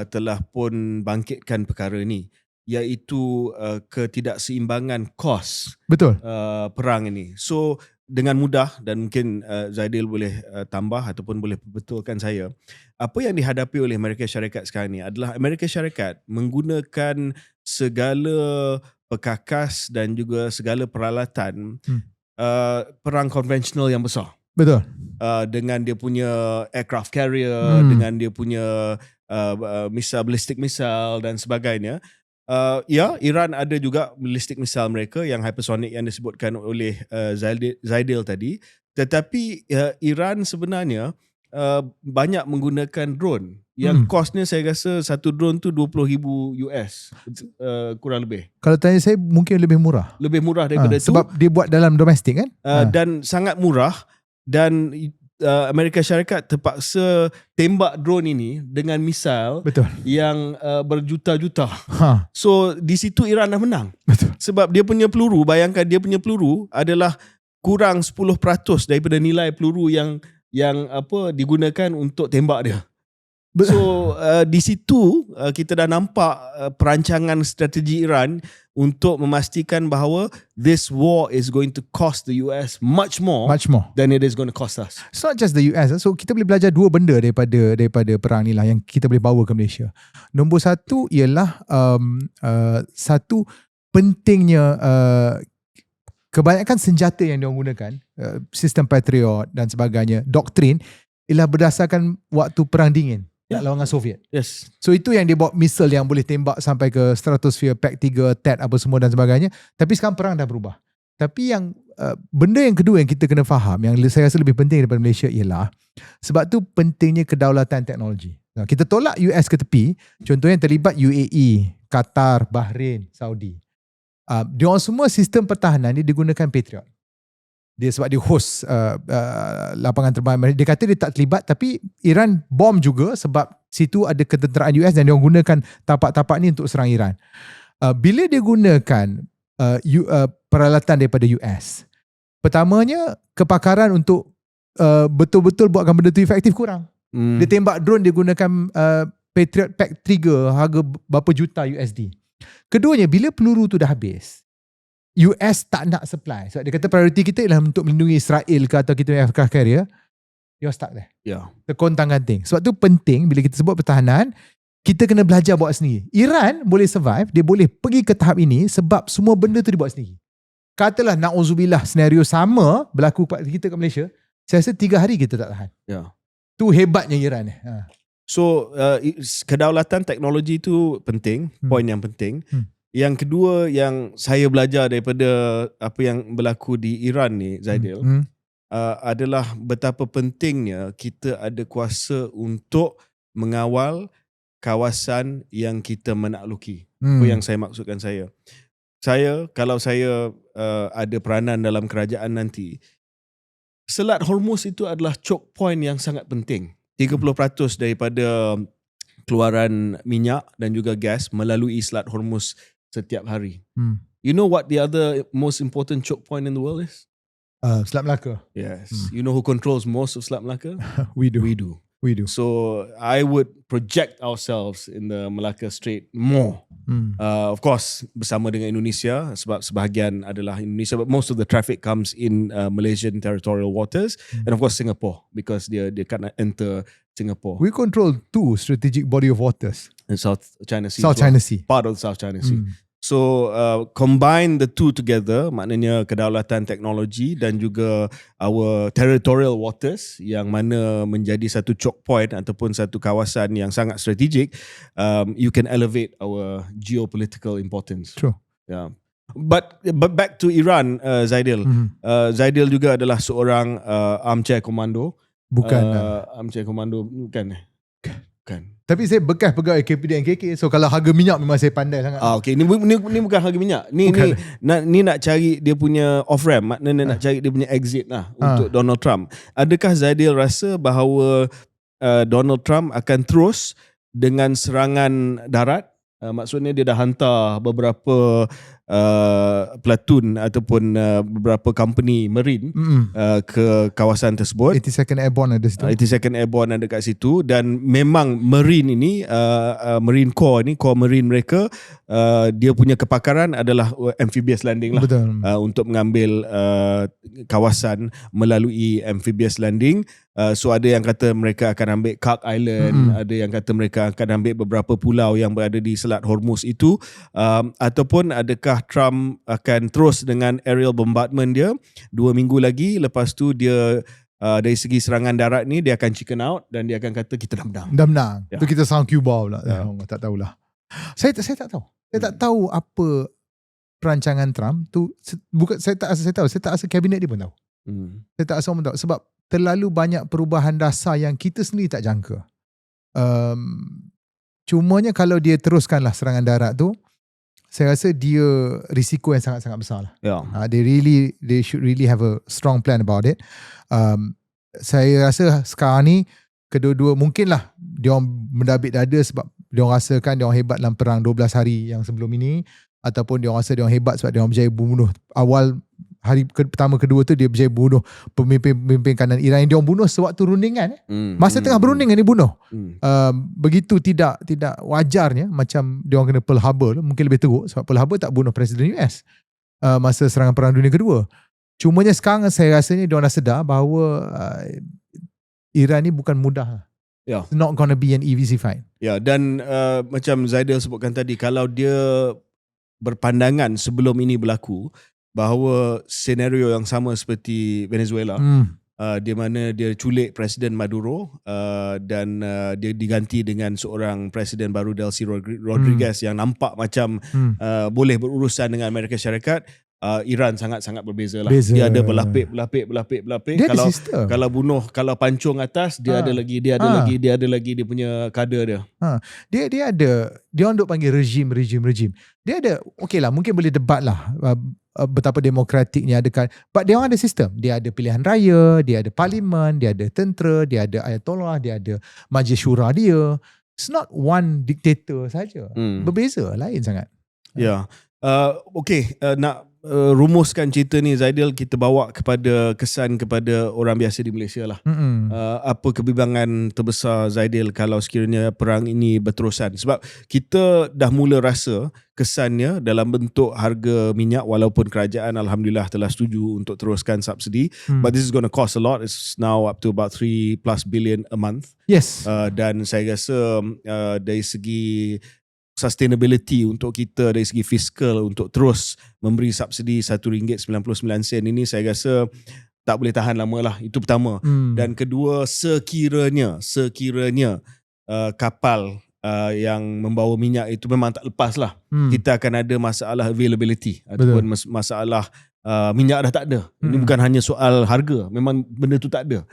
[SPEAKER 1] telah pun bangkitkan perkara ini, iaitu ketidakseimbangan kos perang ini. So dengan mudah, dan mungkin Zaidil boleh tambah ataupun boleh betulkan saya, apa yang dihadapi oleh Amerika Syarikat sekarang ni adalah Amerika Syarikat menggunakan segala perkakas dan juga segala peralatan perang konvensional yang besar.
[SPEAKER 2] Betul.
[SPEAKER 1] Dengan dia punya aircraft carrier, dengan dia punya ballistic missile dan sebagainya. Iran ada juga ballistic missile mereka yang hypersonic yang disebutkan oleh Zaidil tadi. Tetapi Iran sebenarnya banyak menggunakan drone yang kosnya saya rasa satu drone tu $20,000 kurang lebih.
[SPEAKER 2] Kalau tanya saya mungkin lebih murah.
[SPEAKER 1] Lebih murah daripada tu.
[SPEAKER 2] Sebab dia buat dalam domestik kan?
[SPEAKER 1] Dan sangat murah, dan Amerika Syarikat terpaksa tembak drone ini dengan misal yang berjuta-juta. So di situ Iran dah menang.
[SPEAKER 2] Betul.
[SPEAKER 1] Sebab dia punya peluru, bayangkan dia punya peluru adalah kurang 10% daripada nilai peluru yang digunakan untuk tembak dia. So di situ kita dah nampak perancangan strategi Iran untuk memastikan bahawa this war is going to cost the US much more than it is going to cost us.
[SPEAKER 2] It's not just the US. So kita boleh belajar dua benda daripada perang ni lah yang kita boleh bawa ke Malaysia. Nombor satu ialah satu pentingnya kebanyakan senjata yang diorang gunakan, sistem Patriot dan sebagainya, doktrin, ialah berdasarkan waktu perang dingin. Lawan dengan Soviet.
[SPEAKER 1] Yes.
[SPEAKER 2] So itu yang dia bawa misal yang boleh tembak sampai ke stratosphere, PAC-3, THAAD apa semua dan sebagainya. Tapi sekarang perang dah berubah. Tapi yang benda yang kedua yang kita kena faham, yang saya rasa lebih penting daripada Malaysia ialah sebab tu pentingnya kedaulatan teknologi. Kita tolak US ke tepi, contohnya terlibat UAE, Qatar, Bahrain, Saudi. Diorang semua sistem pertahanan ni digunakan Patriot. Dia sebab dia host lapangan terbang Amerika. Dia kata dia tak terlibat, tapi Iran bom juga sebab situ ada ketenteraan US dan dia gunakan tapak-tapak ni untuk serang Iran. Bila dia gunakan peralatan daripada US, pertamanya kepakaran untuk betul-betul buatkan benda tu efektif kurang. Dia tembak drone, dia gunakan Patriot PAC-3 harga berapa juta USD. Keduanya, bila peluru tu dah habis, US tak nak supply. Sebab dia kata priority kita ialah untuk melindungi Israel ke atau kita punya aircraft carrier. You're stuck there. Terkontang-ganting. Sebab tu penting bila kita sebut pertahanan, kita kena belajar buat sendiri. Iran boleh survive, dia boleh pergi ke tahap ini sebab semua benda tu dia buat sendiri. Katalah na'udzubillah senario sama berlaku pada kita kat Malaysia, saya rasa 3 hari kita tak tahan. Tu hebatnya Iran.
[SPEAKER 1] So kedaulatan teknologi tu penting, poin yang penting. Yang kedua yang saya belajar daripada apa yang berlaku di Iran ni, Zaidil, adalah betapa pentingnya kita ada kuasa untuk mengawal kawasan yang kita menakluki. Apa yang saya maksudkan kalau saya ada peranan dalam kerajaan nanti, Selat Hormuz itu adalah choke point yang sangat penting. 30% daripada keluaran minyak dan juga gas melalui Selat Hormuz setiap hari. You know what the other most important choke point in the world is?
[SPEAKER 2] Selat Melaka.
[SPEAKER 1] Yes. You know who controls most of Selat Melaka?
[SPEAKER 2] We do. So
[SPEAKER 1] I would project ourselves in the Malacca Strait more. Of course bersama dengan Indonesia, sebab sebahagian adalah Indonesia, but most of the traffic comes in Malaysian territorial waters, and of course Singapore, because they can't enter Singapore.
[SPEAKER 2] We control 2 strategic body of waters
[SPEAKER 1] in South China Sea. Part of the South China Sea. So combine the two together, maknanya kedaulatan teknologi dan juga our territorial waters yang mana menjadi satu choke point ataupun satu kawasan yang sangat strategik, you can elevate our geopolitical importance.
[SPEAKER 2] True.
[SPEAKER 1] Yeah. But back to Iran, Zaidil. Zaidil juga adalah seorang armchair commando.
[SPEAKER 2] Bukan.
[SPEAKER 1] Armchair commando bukan. Bukan.
[SPEAKER 2] Tapi saya bekas pegawai KPD NKK. So kalau harga minyak memang saya pandai sangat.
[SPEAKER 1] Okay, ni bukan harga minyak. Ni nak cari dia punya off ramp, maknanya nak cari dia punya exit lah untuk Donald Trump. Adakah Zaidil rasa bahawa Donald Trump akan terus dengan serangan darat? Maksudnya dia dah hantar beberapa platoon ataupun beberapa company marine ke kawasan tersebut.
[SPEAKER 2] 82nd Airborne ada situ.
[SPEAKER 1] 82nd Airborne ada kat situ, dan memang marine ini Marine Corps ni, Corps Marine mereka, dia punya kepakaran adalah amphibious landing lah.
[SPEAKER 2] Betul.
[SPEAKER 1] Untuk mengambil kawasan melalui amphibious landing. So ada yang kata mereka akan ambil Cook Island, ada yang kata mereka akan ambil beberapa pulau yang berada di Selat Hormuz itu, ataupun adakah Trump akan terus dengan aerial bombardment dia 2 minggu lagi, lepas tu dia dari segi serangan darat ni dia akan chicken out dan dia akan kata kita dah menang.
[SPEAKER 2] Dah menang.
[SPEAKER 1] Ya.
[SPEAKER 2] Tu kita serang Cuba pula. Tak tahulah. Saya tak tahu. Saya tak tahu apa perancangan Trump tu. Bukan saya tak tahu. Saya tak rasa kabinet dia pun tahu. Saya tak rasa orang tahu sebab terlalu banyak perubahan dasar yang kita sendiri tak jangka. Cumanya kalau dia teruskanlah serangan darat tu, saya rasa dia risiko yang sangat-sangat besar lah. They should really have a strong plan about it. Saya rasa sekarang ni kedua-dua mungkinlah dia orang mendabik dada sebab dia orang rasakan dia orang hebat dalam perang 12 hari yang sebelum ini, ataupun dia orang rasa dia orang hebat sebab dia orang berjaya bunuh awal hari pertama kedua tu, dia berjaya bunuh pemimpin kanan Iran yang dia orang bunuh sewaktu rundingan. Masa tengah berundingan dia bunuh. Begitu tidak wajarnya, macam dia orang kena Pearl Harbor, mungkin lebih teruk sebab Pearl Harbor tak bunuh Presiden US masa serangan perang dunia kedua. Cumanya sekarang saya rasanya dia orang dah sedar bahawa Iran ni bukan mudah. It's not gonna be an easy fight.
[SPEAKER 1] Dan macam Zaidil sebutkan tadi, kalau dia berpandangan sebelum ini berlaku bahawa senario yang sama seperti Venezuela, di mana dia culik Presiden Maduro dan dia diganti dengan seorang presiden baru, Delcy Rodriguez, yang nampak macam boleh berurusan dengan Amerika Syarikat. Iran sangat-sangat berbeza lah. Dia ada berlapik.
[SPEAKER 2] Dia
[SPEAKER 1] Kalau bunuh, kalau pancung atas, dia ada lagi dia punya kader dia.
[SPEAKER 2] Dia ada, dia orang duk panggil regime. Dia ada, okey lah, mungkin boleh debat lah betapa demokratiknya ada, but dia orang ada sistem. Dia ada pilihan raya, dia ada parlimen, dia ada tentera, dia ada ayatollah, dia ada majlis syura dia. It's not one dictator saja. Berbeza, lain sangat.
[SPEAKER 1] Nak rumuskan cerita ni, Zaidil, kita bawa kepada kesan kepada orang biasa di Malaysia lah. Apa kebimbangan terbesar Zaidil kalau sekiranya perang ini berterusan? Sebab kita dah mula rasa kesannya dalam bentuk harga minyak, walaupun kerajaan alhamdulillah telah setuju untuk teruskan subsidi, but this is going to cost a lot. It's now up to about 3+ billion a month.
[SPEAKER 2] Yes.
[SPEAKER 1] Dan saya rasa dari segi sustainability untuk kita, dari segi fiskal untuk terus memberi subsidi RM1.99 ini, saya rasa tak boleh tahan lama lah. Itu pertama. Dan kedua, sekiranya kapal yang membawa minyak itu memang tak lepas lah, kita akan ada masalah availability. Ataupun masalah minyak dah tak ada. Ini bukan hanya soal harga, memang benda tu tak ada.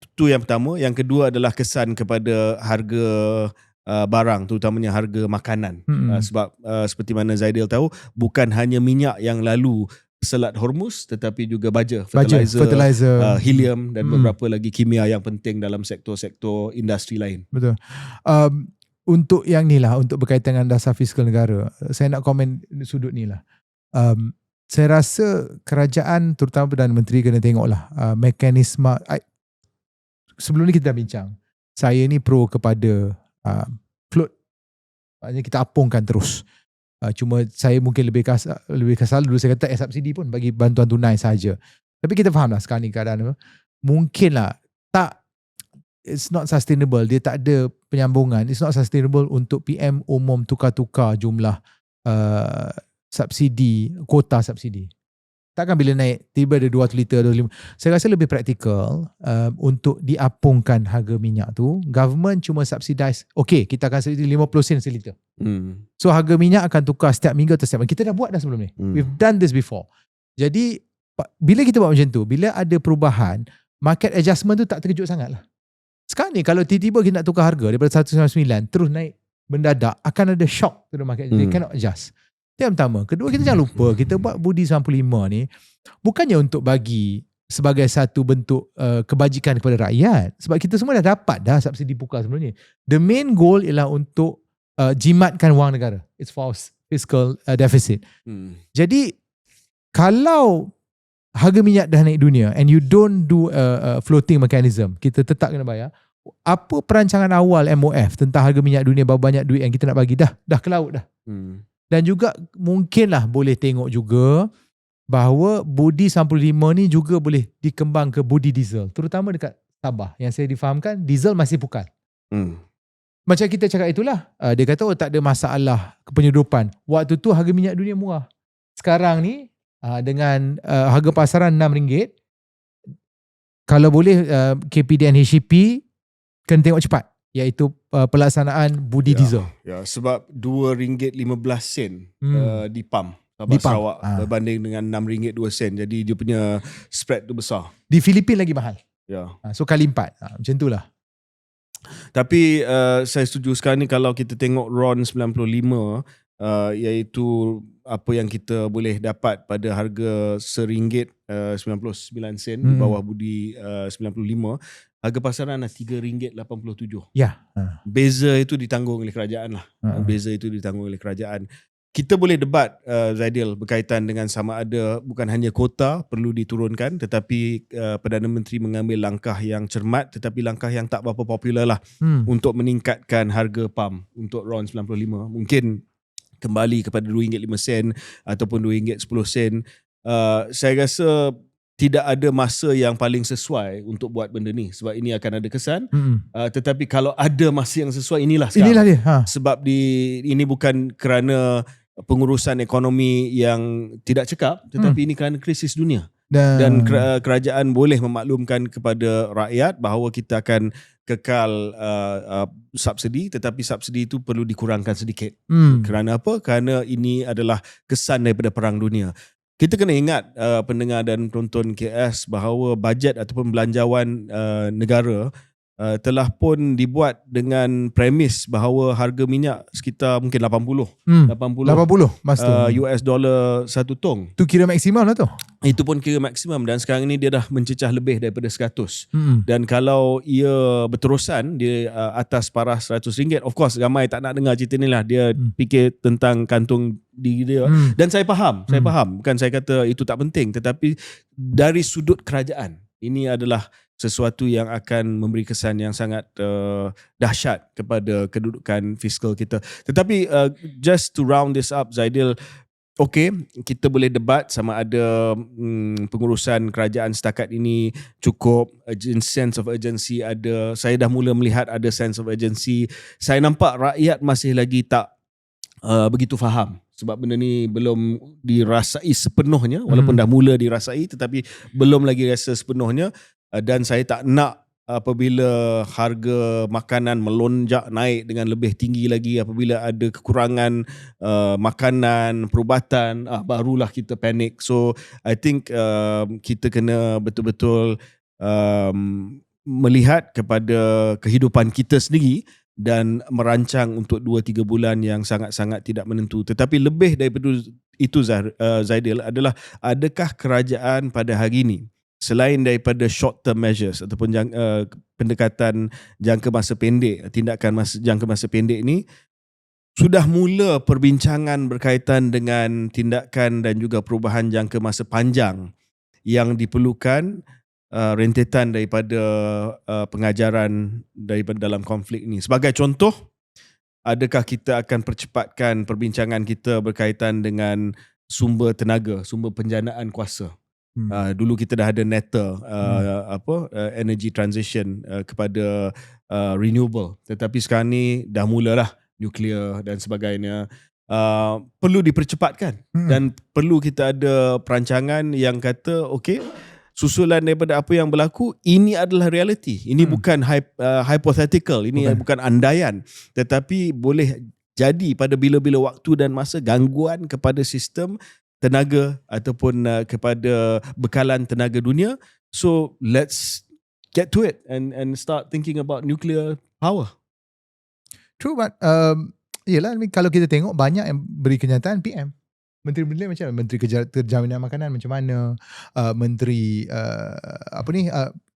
[SPEAKER 1] Itu yang pertama. Yang kedua adalah kesan kepada harga barang, terutamanya harga makanan. Sebab seperti mana Zaidil tahu, bukan hanya minyak yang lalu Selat Hormuz, tetapi juga baja, fertilizer, helium dan beberapa lagi kimia yang penting dalam sektor-sektor industri lain.
[SPEAKER 2] Betul. Untuk yang ni lah, untuk berkaitan dengan dasar fiskal negara, saya nak komen sudut ni lah. Saya rasa kerajaan, terutama Perdana Menteri, kena tengoklah mekanisme. Sebelum ni kita dah bincang, saya ni pro kepada float, maknanya kita apungkan terus. Cuma saya mungkin lebih kasar dulu saya kata subsidi pun bagi bantuan tunai saja. Tapi kita faham lah sekarang ni keadaan mungkinlah tak, it's not sustainable, dia tak ada penyambungan. It's not sustainable untuk PM umum tukar-tukar jumlah subsidi, kuota subsidi. Takkan bila naik tiba ada 200 liter, 25. Saya rasa lebih praktikal untuk diapungkan harga minyak tu. Government cuma subsidize, okay, kita akan subsidi 50 sen seliter. So harga minyak akan tukar setiap minggu atau setiap minggu. Kita dah buat dah sebelum ni. We've done this before. Jadi bila kita buat macam tu, bila ada perubahan, market adjustment tu tak terkejut sangat lah. Sekarang ni kalau tiba-tiba kita nak tukar harga daripada 199 terus naik mendadak, akan ada shock to the market. They cannot adjust. Itu yang pertama. Kedua, kita jangan lupa kita buat Budi 95 ni bukannya untuk bagi sebagai satu bentuk kebajikan kepada rakyat, sebab kita semua dah dapat dah subsidi pukal sebelum ni. The main goal ialah untuk jimatkan wang negara. It's for fiscal deficit. Jadi kalau harga minyak dah naik dunia and you don't do a floating mechanism, kita tetap kena bayar. Apa perancangan awal MOF tentang harga minyak dunia, berapa banyak duit yang kita nak bagi, dah ke laut dah. Dan juga mungkinlah boleh tengok juga bahawa Budi 95 ni juga boleh dikembang ke Budi diesel, terutama dekat Sabah. Yang saya difahamkan diesel masih pukal. Macam kita cakap itulah, dia kata tak ada masalah penyeludupan. Waktu tu harga minyak dunia murah. Sekarang ni dengan harga pasaran RM6, kalau boleh KPDN HEP kena tengok cepat, iaitu pelaksanaan Budi diesel.
[SPEAKER 1] Ya, sebab RM2.15 di pam Sabah Sarawak berbanding dengan RM6.02. Jadi dia punya spread tu besar.
[SPEAKER 2] Di Filipina lagi mahal.
[SPEAKER 1] Ya.
[SPEAKER 2] So kali 4. Macam itulah.
[SPEAKER 1] Tapi saya setuju sekarang ni kalau kita tengok RON 95, iaitu apa yang kita boleh dapat pada harga RM1.99 di bawah Budi 95, harga pasaran RM3.87.
[SPEAKER 2] Ya.
[SPEAKER 1] Beza itu ditanggung oleh kerajaan lah. Beza itu ditanggung oleh kerajaan. Kita boleh debat Zaidil berkaitan dengan sama ada bukan hanya kota perlu diturunkan, tetapi Perdana Menteri mengambil langkah yang cermat, tetapi langkah yang tak berapa popular lah untuk meningkatkan harga pam untuk RON 95. Mungkin kembali kepada RM2.05 ataupun RM2.10. Saya rasa tidak ada masa yang paling sesuai untuk buat benda ni, sebab ini akan ada kesan. Tetapi kalau ada masa yang sesuai, inilah sekarang.
[SPEAKER 2] Inilah dia.
[SPEAKER 1] Sebab ini bukan kerana pengurusan ekonomi yang tidak cekap, tetapi ini kerana krisis dunia. Dan kerajaan boleh memaklumkan kepada rakyat bahawa kita akan kekal subsidi, tetapi subsidi itu perlu dikurangkan sedikit. Kerana apa? Kerana ini adalah kesan daripada perang dunia. Kita kena ingat pendengar dan penonton KS bahawa bajet ataupun belanjawan negara telah pun dibuat dengan premis bahawa harga minyak sekitar mungkin 80 US dollar satu tong.
[SPEAKER 2] Tu kira maksimum lah tu.
[SPEAKER 1] Itu pun kira maksimum, dan sekarang ini dia dah mencecah lebih daripada 100. Dan kalau ia berterusan di atas paras RM100, of course ramai tak nak dengar cerita ni lah. Dia fikir tentang kantung diri dia. Dan saya faham. Bukan saya kata itu tak penting, tetapi dari sudut kerajaan, ini adalah sesuatu yang akan memberi kesan yang sangat dahsyat kepada kedudukan fiskal kita. Tetapi just to round this up, Zaidil, okey, kita boleh debat sama ada pengurusan kerajaan setakat ini cukup, sense of urgency ada. Saya dah mula melihat ada sense of urgency. Saya nampak rakyat masih lagi tak begitu faham, sebab benda ni belum dirasai sepenuhnya, walaupun dah mula dirasai, tetapi belum lagi rasa sepenuhnya. Dan saya tak nak apabila harga makanan melonjak naik dengan lebih tinggi lagi, apabila ada kekurangan makanan, perubatan, barulah kita panik. So I think kita kena betul-betul melihat kepada kehidupan kita sendiri dan merancang untuk 2-3 bulan yang sangat-sangat tidak menentu. Tetapi lebih daripada itu, Zaidil, adalah adakah kerajaan pada hari ini, selain daripada short term measures ataupun pendekatan jangka masa pendek, tindakan jangka masa pendek ini, sudah mula perbincangan berkaitan dengan tindakan dan juga perubahan jangka masa panjang yang diperlukan, rentetan daripada pengajaran daripada dalam konflik ini. Sebagai contoh, adakah kita akan percepatkan perbincangan kita berkaitan dengan sumber tenaga, sumber penjanaan kuasa? Dulu kita dah ada NETA, energy transition kepada renewable, tetapi sekarang ni dah mulalah nuklear dan sebagainya. Perlu dipercepatkan dan perlu kita ada perancangan yang kata okey, susulan daripada apa yang berlaku, ini adalah realiti. Ini bukan hypothetical, ini bukan andaian, tetapi boleh jadi pada bila-bila waktu dan masa gangguan kepada sistem tenaga ataupun kepada bekalan tenaga dunia. So let's get to it and start thinking about nuclear power.
[SPEAKER 2] True, but yelah, kalau kita tengok banyak yang beri kenyataan PM. Menteri-menteri macam mana? Menteri Terjaminan Makanan macam mana? Menteri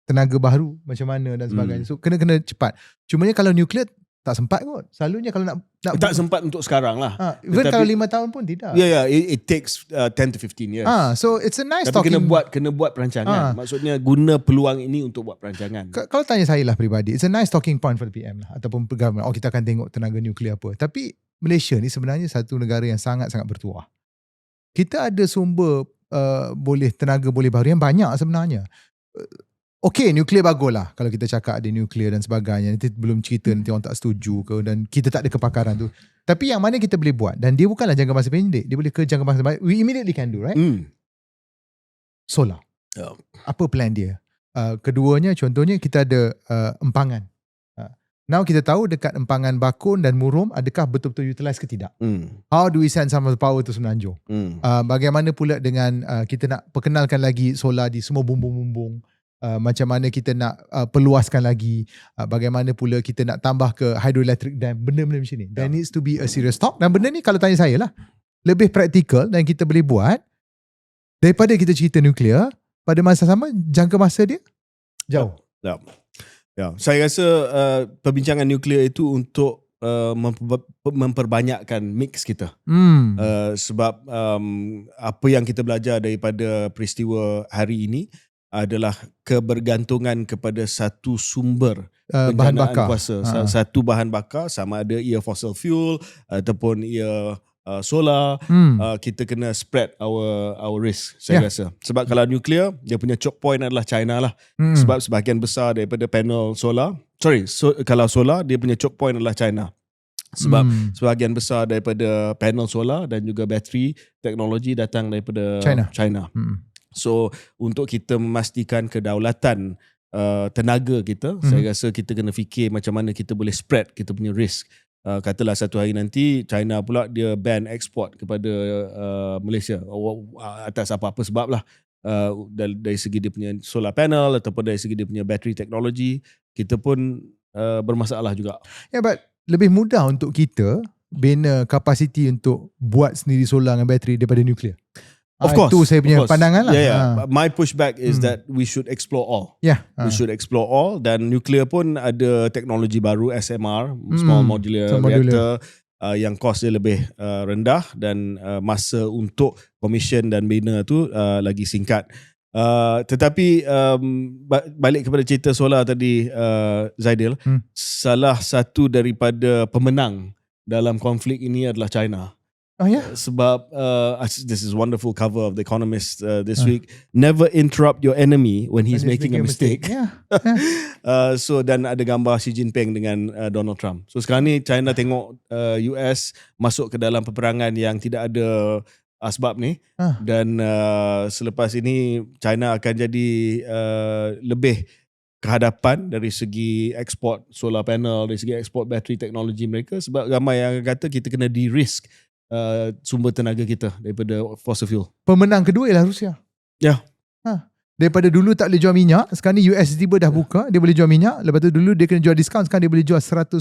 [SPEAKER 2] tenaga baru macam mana dan sebagainya. So kena cepat. Cumanya kalau nuklear tak sempat kot. Selalunya kalau nak
[SPEAKER 1] tak sempat untuk sekarang lah.
[SPEAKER 2] Even kalau 5 tahun pun tidak.
[SPEAKER 1] Yeah, it takes 10 to 15 years.
[SPEAKER 2] So it's a nice
[SPEAKER 1] tapi
[SPEAKER 2] talking.
[SPEAKER 1] kena buat perancangan. Maksudnya guna peluang ini untuk buat perancangan.
[SPEAKER 2] Kalau tanya saya lah peribadi, it's a nice talking point for the PM lah ataupun government. Kita akan tengok tenaga nuklear apa. Tapi Malaysia ni sebenarnya satu negara yang sangat-sangat bertuah. Kita ada sumber tenaga boleh baru yang banyak sebenarnya. Okay, nuklear bagus lah kalau kita cakap ada nuklear dan sebagainya. Nanti belum cerita nanti orang tak setuju ke, dan kita tak ada kepakaran tu. Tapi yang mana kita boleh buat, dan dia bukanlah jangka masa pendek, dia boleh ke jangka masa pendek. We immediately can do, right? Solar. Apa plan dia? Keduanya, contohnya kita ada empangan. Now kita tahu dekat empangan Bakun dan Murum, adakah betul-betul utilize ke tidak? How do we send some of the power to Semenanjung? Bagaimana pula dengan kita nak perkenalkan lagi solar di semua bumbung-bumbung? Macam mana kita nak perluaskan lagi, bagaimana pula kita nak tambah ke hydroelectric dam, benda-benda macam ni. There needs to be a serious talk. Dan benda ni kalau tanya saya lah, lebih praktikal dan kita boleh buat daripada kita cerita nuklear. Pada masa sama, jangka masa dia jauh.
[SPEAKER 1] Saya rasa perbincangan nuklear itu untuk memperbanyakkan mix kita. Sebab apa yang kita belajar daripada peristiwa hari ini adalah kebergantungan kepada satu sumber
[SPEAKER 2] bahan bakar
[SPEAKER 1] kuasa. Satu bahan bakar, sama ada ia fossil fuel ataupun ia solar. Kita kena spread our risk, saya rasa. Sebab kalau nuklear, dia punya choke point adalah China lah. Sebab sebahagian besar daripada panel solar, kalau solar, dia punya choke point adalah China. Sebab sebahagian besar daripada panel solar dan juga bateri teknologi datang daripada China. So untuk kita memastikan kedaulatan tenaga kita, saya rasa kita kena fikir macam mana kita boleh spread kita punya risk. Katalah satu hari nanti China pula dia ban ekspor kepada Malaysia atas apa-apa sebab lah, dari segi dia punya solar panel ataupun dari segi dia punya bateri teknologi, kita pun bermasalah juga.
[SPEAKER 2] But lebih mudah untuk kita bina kapasiti untuk buat sendiri solar dengan bateri daripada nuklear.
[SPEAKER 1] Of course.
[SPEAKER 2] Itu saya punya pandangan lah.
[SPEAKER 1] My pushback is that we should explore all. We should explore all, dan nuklear pun ada teknologi baru, SMR, Small Modular Reactor, yang kos dia lebih rendah dan masa untuk commission dan bina tu lagi singkat. Tetapi balik kepada cerita solar tadi, Zaidil, salah satu daripada pemenang dalam konflik ini adalah China. Sebab this is wonderful cover of The Economist this week. Never interrupt your enemy when he's making a mistake. So dan ada gambar Xi Jinping dengan Donald Trump. So sekarang ni China tengok US masuk ke dalam peperangan yang tidak ada asbab ni, dan selepas ini China akan jadi lebih kehadapan dari segi ekspor solar panel, dari segi ekspor bateri teknologi mereka, sebab ramai yang kata kita kena de-risk sumber tenaga kita daripada fossil fuel.
[SPEAKER 2] Pemenang kedua ialah Rusia. Daripada dulu tak boleh jual minyak, sekarang ni US tiba dah buka, dia boleh jual minyak. Lepas tu dulu dia kena jual diskaun, sekarang dia boleh jual 110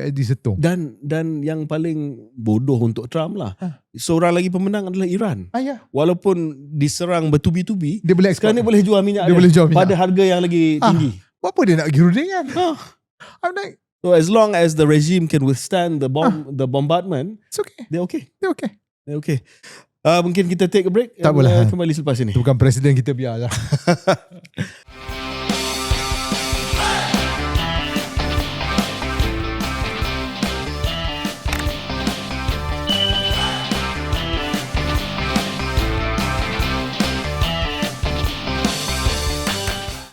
[SPEAKER 2] USD setung.
[SPEAKER 1] Dan yang paling bodoh untuk Trump lah, seorang lagi pemenang adalah Iran. Walaupun diserang bertubi-tubi, dia boleh sekarang ni boleh jual minyak dia boleh jual minyak pada harga yang lagi tinggi.
[SPEAKER 2] Apa dia nak gerudingan? I'm like,
[SPEAKER 1] so as long as the regime can withstand the bombardment,
[SPEAKER 2] it's okay.
[SPEAKER 1] They're okay.
[SPEAKER 2] They're okay.
[SPEAKER 1] Mungkin kita take a break.
[SPEAKER 2] Tak boleh.
[SPEAKER 1] Kembali selepas ini.
[SPEAKER 2] Itu bukan presiden kita, biarlah.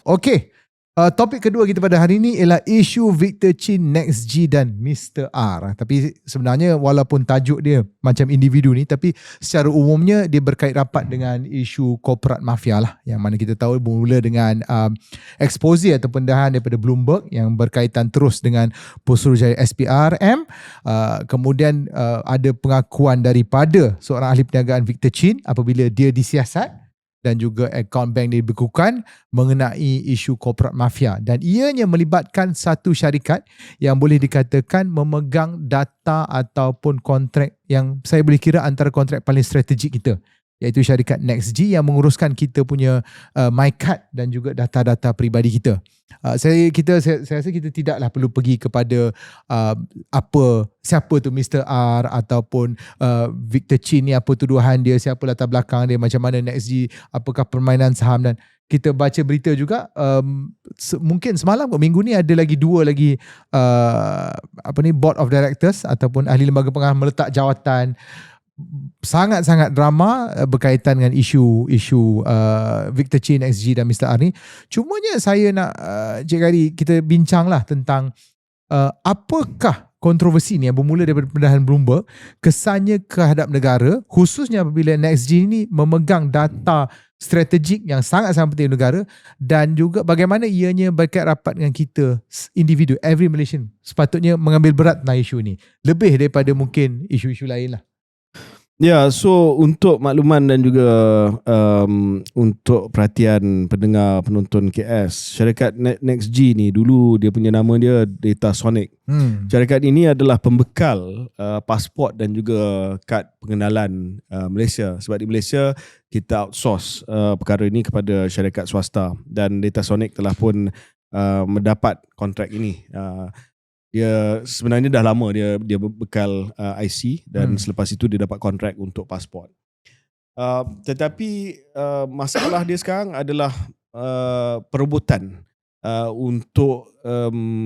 [SPEAKER 2] Okay. Topik kedua kita pada hari ini ialah isu Victor Chin, NextG dan Mr. R. Tapi sebenarnya walaupun tajuk dia macam individu ni, tapi secara umumnya dia berkait rapat dengan isu korporat mafia lah, yang mana kita tahu bermula dengan expose atau pendahan daripada Bloomberg yang berkaitan terus dengan Pusurujaya SPRM. Kemudian ada pengakuan daripada seorang ahli perniagaan Victor Chin apabila dia disiasat dan juga akaun bank dibekukan mengenai isu korporat mafia, dan ianya melibatkan satu syarikat yang boleh dikatakan memegang data ataupun kontrak yang saya boleh kira antara kontrak paling strategik kita, iaitu syarikat NextG yang menguruskan kita punya MyCard dan juga data-data peribadi kita. Saya rasa kita tidaklah perlu pergi kepada siapa tu Mr. R ataupun Victor Chin ni, apa tuduhan dia, siapa latar belakang dia, macam mana NextG, apakah permainan saham. Dan kita baca berita juga mungkin semalam minggu ni ada lagi dua lagi board of directors ataupun ahli lembaga pengarah meletak jawatan. Sangat-sangat drama berkaitan dengan isu Victor Chin, XG dan Mr. R ni. Cumanya saya nak Cik Kari, kita bincanglah tentang apakah kontroversi ni yang bermula daripada pendedahan Bloomberg, kesannya kehadap negara, khususnya apabila NextG ni memegang data strategik yang sangat-sangat penting negara, dan juga bagaimana ianya berkait rapat dengan kita individu, every Malaysian sepatutnya mengambil berat tentang isu ni, lebih daripada mungkin isu-isu lain lah.
[SPEAKER 1] Ya, so untuk makluman dan juga untuk perhatian pendengar penonton KS, syarikat NextG ni dulu dia punya nama dia Datasonic. Syarikat ini adalah pembekal pasport dan juga kad pengenalan Malaysia. Sebab di Malaysia kita outsource perkara ini kepada syarikat swasta, dan Datasonic telah pun mendapat kontrak ini. Dia sebenarnya dah lama dia bekal IC, dan selepas itu dia dapat kontrak untuk pasport. Tetapi masalah dia sekarang adalah perebutan untuk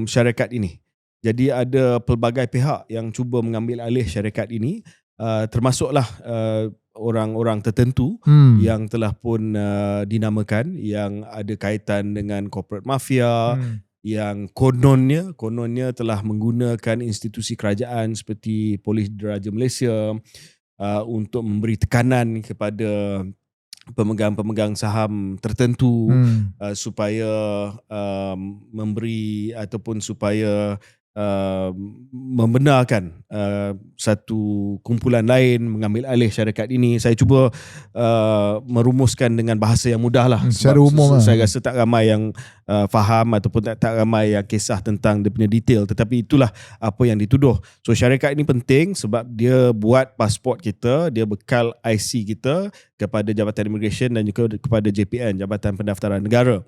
[SPEAKER 1] syarikat ini. Jadi ada pelbagai pihak yang cuba mengambil alih syarikat ini, termasuklah orang-orang tertentu yang telah pun dinamakan yang ada kaitan dengan corporate mafia, yang kononnya telah menggunakan institusi kerajaan seperti Polis Diraja Malaysia untuk memberi tekanan kepada pemegang-pemegang saham tertentu supaya memberi ataupun supaya membenarkan satu kumpulan lain mengambil alih syarikat ini. Saya cuba merumuskan dengan bahasa yang mudah lah.
[SPEAKER 2] Secara umum
[SPEAKER 1] saya rasa tak ramai yang faham ataupun tak ramai yang kisah tentang dia punya detail, tetapi itulah apa yang dituduh. So syarikat ini penting sebab dia buat pasport kita, dia bekal IC kita kepada Jabatan Immigration dan juga kepada JPN, Jabatan Pendaftaran Negara.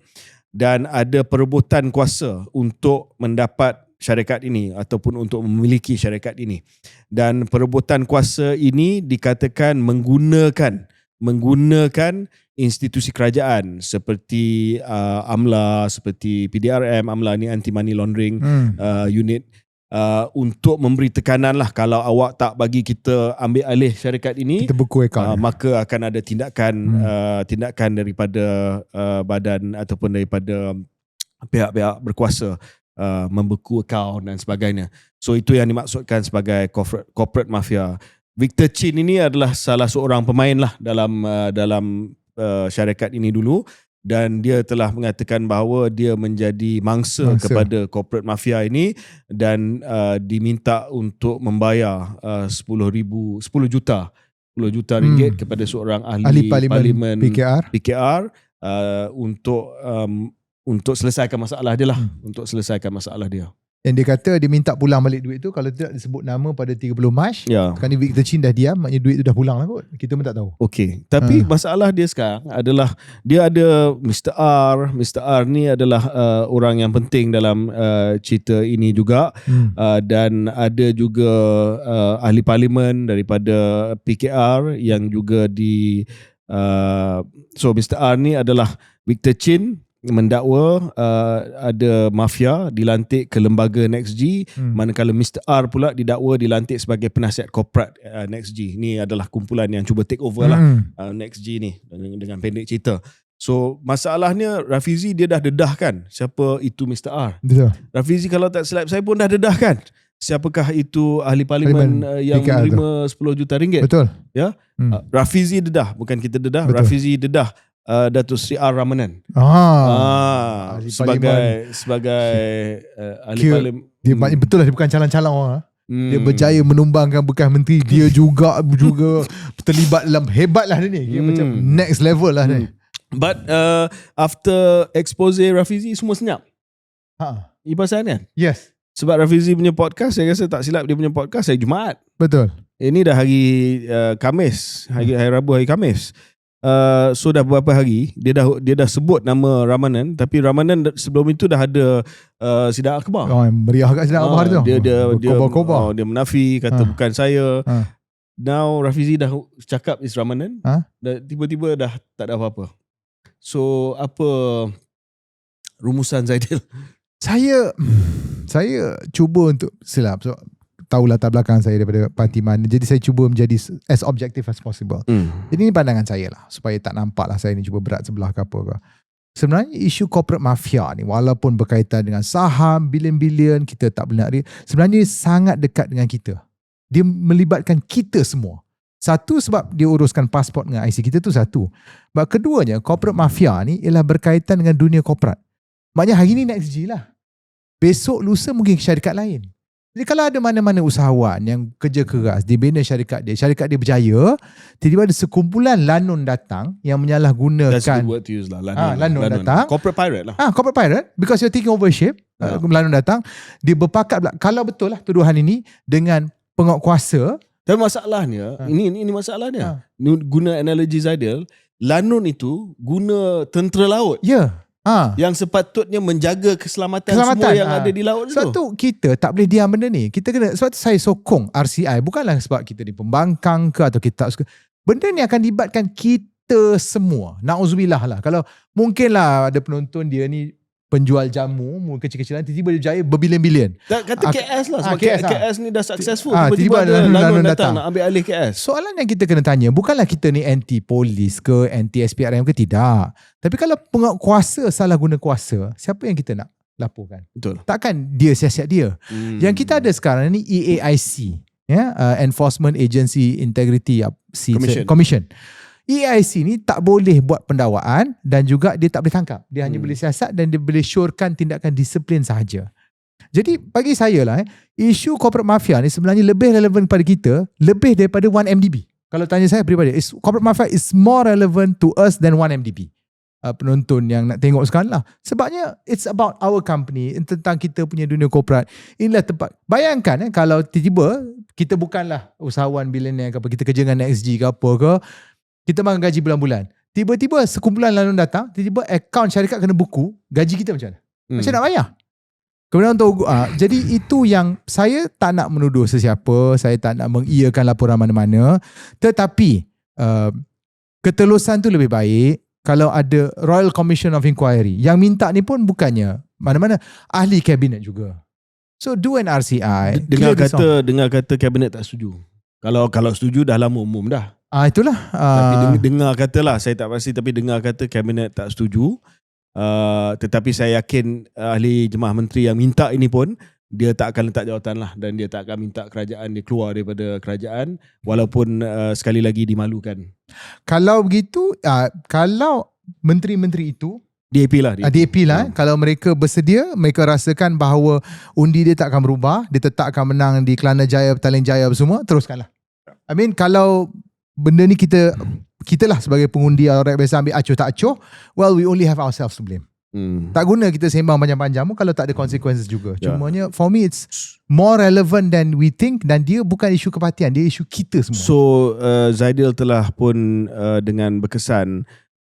[SPEAKER 1] Dan ada perebutan kuasa untuk mendapat syarikat ini ataupun untuk memiliki syarikat ini, dan perebutan kuasa ini dikatakan menggunakan institusi kerajaan seperti AMLA, seperti PDRM. AMLA ni Anti Money Laundering Unit, untuk memberi tekanan lah, kalau awak tak bagi kita ambil alih syarikat ini,
[SPEAKER 2] kita buku akaun,
[SPEAKER 1] maka akan ada tindakan daripada badan ataupun daripada pihak-pihak berkuasa, membeku akaun dan sebagainya. So itu yang dimaksudkan sebagai corporate mafia. Victor Chin ini adalah salah seorang pemain lah dalam syarikat ini dulu, dan dia telah mengatakan bahawa dia menjadi mangsa kepada corporate mafia ini, dan diminta untuk membayar 10 juta ringgit kepada seorang ahli parlimen PKR untuk selesaikan masalah dia lah, untuk selesaikan masalah dia.
[SPEAKER 2] Dan dia kata dia minta pulang balik duit tu, kalau tidak disebut nama pada 30 Mac. Sekarang ni Victor Chin dah diam, maknanya duit tu dah pulang lah kot. Kita pun tak tahu.
[SPEAKER 1] Okey, tapi masalah dia sekarang adalah dia ada Mr. R. Mr. R ni adalah orang yang penting dalam cerita ini juga. Dan ada juga ahli parlimen daripada PKR yang juga so Mr. R ni adalah Victor Chin mendakwa ada mafia dilantik ke lembaga NextG, manakala Mr. R pula didakwa dilantik sebagai penasihat korporat NextG. Ni adalah kumpulan yang cuba take over lah NextG ni, dengan pendek cerita. So masalahnya Rafizi dia dah dedahkan siapa itu Mr. R.
[SPEAKER 2] Betul.
[SPEAKER 1] Rafizi kalau tak silap saya pun dah dedahkan siapakah itu ahli parlimen yang menerima 10 juta ringgit.
[SPEAKER 2] Betul.
[SPEAKER 1] Ya. Rafizi dedah, bukan kita dedah. Betul. Rafizi dedah Datuk Sri R. Ramanan sebagai ahli parlimen.
[SPEAKER 2] Dia betul lah, dia bukan calon-calon orang. Dia berjaya menumbangkan bekas menteri. Dia juga terlibat dalam, hebat lah dia ni. Dia macam next level lah ni.
[SPEAKER 1] But after expose Rafizi semua senyap. Ini pasal kan?
[SPEAKER 2] Yes.
[SPEAKER 1] Sebab Rafizi punya podcast, saya rasa tak silap dia punya podcast hari Jumaat.
[SPEAKER 2] Betul.
[SPEAKER 1] Ini dah hari Khamis, hari Rabu, hari Khamis. So dah beberapa hari dia dah sebut nama Ramanan, tapi Ramanan sebelum itu dah ada sidang akhbar.
[SPEAKER 2] Meriah kat sidang akhbar tu.
[SPEAKER 1] Dia menafi, kata bukan saya. Now Rafizi dah cakap is Ramanan. Dan tiba-tiba dah tak ada apa-apa. So apa rumusan Zaidil? Saya
[SPEAKER 2] cuba untuk silap. So tahulah latar belakang saya daripada parti mana. Jadi saya cuba menjadi as objective as possible. Jadi ini pandangan saya lah. Supaya tak nampak lah saya ni cuba berat sebelah ke apa ke. Sebenarnya isu corporate mafia ni walaupun berkaitan dengan saham, bilion-bilion, kita tak boleh nak sebenarnya sangat dekat dengan kita. Dia melibatkan kita semua. Satu sebab dia uruskan pasport dengan IC kita tu satu. Sebab keduanya corporate mafia ni ialah berkaitan dengan dunia korporat. Maknanya hari ni NextG lah. Besok lusa mungkin syarikat lain. Jadi kalau ada mana-mana usahawan yang kerja keras, dia bina syarikat dia berjaya, tiba-tiba ada sekumpulan lanun datang yang menyalahgunakan.
[SPEAKER 1] That's a good word to use lah.
[SPEAKER 2] Lanun datang.
[SPEAKER 1] Corporate pirate lah.
[SPEAKER 2] Corporate pirate, because you're taking ownership. Lanun datang, dia berpakat kalau betul lah tuduhan ini dengan penguatkuasa.
[SPEAKER 1] Tapi masalahnya, ini masalahnya. Guna analogi Zaidil, lanun itu guna tentera laut.
[SPEAKER 2] Ya.
[SPEAKER 1] Yang sepatutnya menjaga keselamatan semua yang ada di laut
[SPEAKER 2] tu. Sebab tu kita tak boleh diam benda ni. Kita kena, sebab tu saya sokong RCI. Bukanlah sebab kita di pembangkang ke atau kita tak suka. Benda ni akan libatkan kita semua. Na'udzubillah lah. Kalau mungkinlah ada penonton dia ni penjual jamu, kecil-kecilan, tiba-tiba dia berjaya berbilion-bilion.
[SPEAKER 1] Kata KS lah. Sebab KS ni dah successful. Tiba-tiba ada lanun datang nak ambil alih KS.
[SPEAKER 2] Soalan yang kita kena tanya, bukanlah kita ni anti-polis ke, anti-SPRM ke, tidak. Tapi kalau penguatkuasa salah guna kuasa, siapa yang kita nak laporkan?
[SPEAKER 1] Betul.
[SPEAKER 2] Takkan dia siasat dia. Yang kita ada sekarang ni EAIC, Enforcement Agency Integrity Commission. EAIC ni tak boleh buat pendakwaan dan juga dia tak boleh tangkap. Dia hanya boleh siasat dan dia boleh syorkan tindakan disiplin sahaja. Jadi bagi saya lah, isu corporate mafia ni sebenarnya lebih relevan kepada kita lebih daripada 1MDB. Kalau tanya saya peribadi, corporate mafia is more relevant to us than 1MDB. Penonton yang nak tengok sekarang lah. Sebabnya it's about our company, tentang kita punya dunia korporat. Inilah tempat. Bayangkan kalau tiba-tiba kita bukanlah usahawan billionaire ke apa, kita kerja dengan NextG ke apa ke, kita makan gaji bulan-bulan. Tiba-tiba sekumpulan lanun datang, tiba-tiba akaun syarikat kena buku, gaji kita macam mana? Macam nak bayar? Kemudian untuk jadi itu yang saya tak nak menuduh sesiapa, saya tak nak mengiyakan laporan mana-mana, tetapi ketelusan tu lebih baik kalau ada Royal Commission of Inquiry. Yang minta ni pun bukannya mana-mana, ahli kabinet juga. So do an RCI.
[SPEAKER 1] Dengar kata kabinet tak setuju. Kalau setuju dah lama umum dah.
[SPEAKER 2] Itulah.
[SPEAKER 1] Tapi dengar katalah, saya tak pasti, tapi dengar kata kabinet tak setuju. Tetapi saya yakin ahli jemaah menteri yang minta ini pun dia tak akan letak jawatan lah, dan dia tak akan minta kerajaan dia keluar daripada kerajaan walaupun sekali lagi dimalukan. Kalau
[SPEAKER 2] begitu, kalau menteri-menteri itu
[SPEAKER 1] DAP lah.
[SPEAKER 2] Kalau mereka bersedia, mereka rasakan bahawa undi dia tak akan berubah, dia tetap akan menang di Kelana Jaya, Petaling Jaya semua, teruskanlah. I mean, kalau benda ni kita lah sebagai pengundi orang biasa ambil acuh tak acuh, well, we only have ourselves to blame. Tak guna kita sembang panjang-panjang kalau tak ada consequences juga. Cumanya for me it's more relevant than we think, dan dia bukan isu kepatihan, dia isu kita semua.
[SPEAKER 1] So Zaidil telah pun dengan berkesan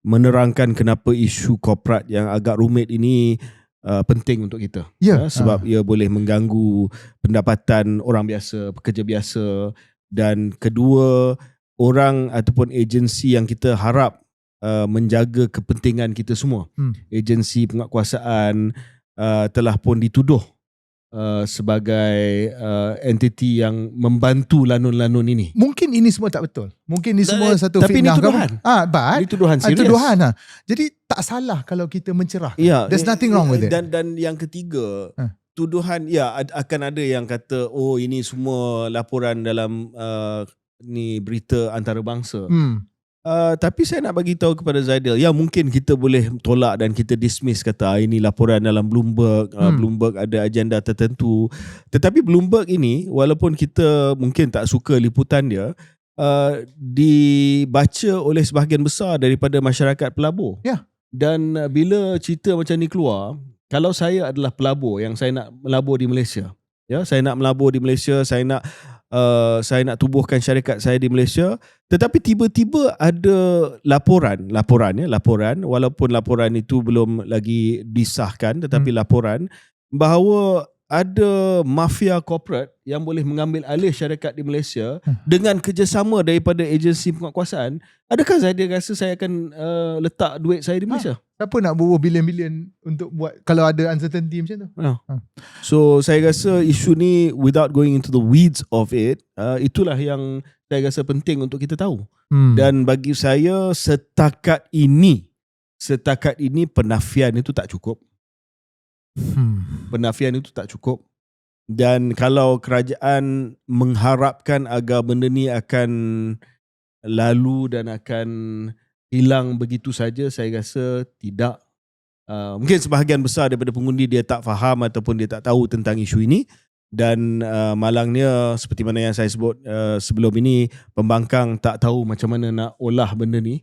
[SPEAKER 1] menerangkan kenapa isu korporat yang agak rumit ini penting untuk kita. Sebab ia boleh mengganggu pendapatan orang biasa, pekerja biasa, dan kedua, orang ataupun agensi yang kita harap menjaga kepentingan kita semua. Agensi penguatkuasaan telah pun dituduh sebagai entiti yang membantu lanun-lanun ini.
[SPEAKER 2] Mungkin ini semua tak betul. Mungkin ini semua satu
[SPEAKER 1] tapi
[SPEAKER 2] fitnah.
[SPEAKER 1] Tapi ini tuduhan serius.
[SPEAKER 2] Tuduhan. Jadi tak salah kalau kita mencerahkan. There's nothing wrong with it.
[SPEAKER 1] Dan yang ketiga, tuduhan, akan ada yang kata, oh ini semua laporan dalam ni berita antarabangsa. Tapi saya nak bagi tahu kepada Zaidil, mungkin kita boleh tolak dan kita dismiss, kata ini laporan dalam Bloomberg. Bloomberg ada agenda tertentu. Tetapi Bloomberg ini, walaupun kita mungkin tak suka liputan dia, dibaca oleh sebahagian besar daripada masyarakat pelabur.
[SPEAKER 2] Ya.
[SPEAKER 1] Dan bila cerita macam ni keluar, kalau saya adalah pelabur yang saya nak melabur di Malaysia, ya, saya nak melabur di Malaysia, saya nak tubuhkan syarikat saya di Malaysia, tetapi tiba-tiba ada laporan walaupun laporan itu belum lagi disahkan, tetapi laporan bahawa ada mafia corporate yang boleh mengambil alih syarikat di Malaysia dengan kerjasama daripada agensi penguatkuasaan. Adakah saya rasa saya akan letak duit saya di Malaysia?
[SPEAKER 2] Siapa nak bubuh bilion-bilion untuk buat kalau ada uncertainty macam tu?
[SPEAKER 1] So saya rasa isu ni, without going into the weeds of it, itulah yang saya rasa penting untuk kita tahu. Dan bagi saya setakat ini penafian itu tak cukup. Penafian itu tak cukup. Dan kalau kerajaan mengharapkan agar benda ni akan lalu dan akan hilang begitu saja, saya rasa tidak. Mungkin sebahagian besar daripada pengundi dia tak faham ataupun dia tak tahu tentang isu ini. Dan malangnya seperti mana yang saya sebut sebelum ini, pembangkang tak tahu macam mana nak olah benda ni.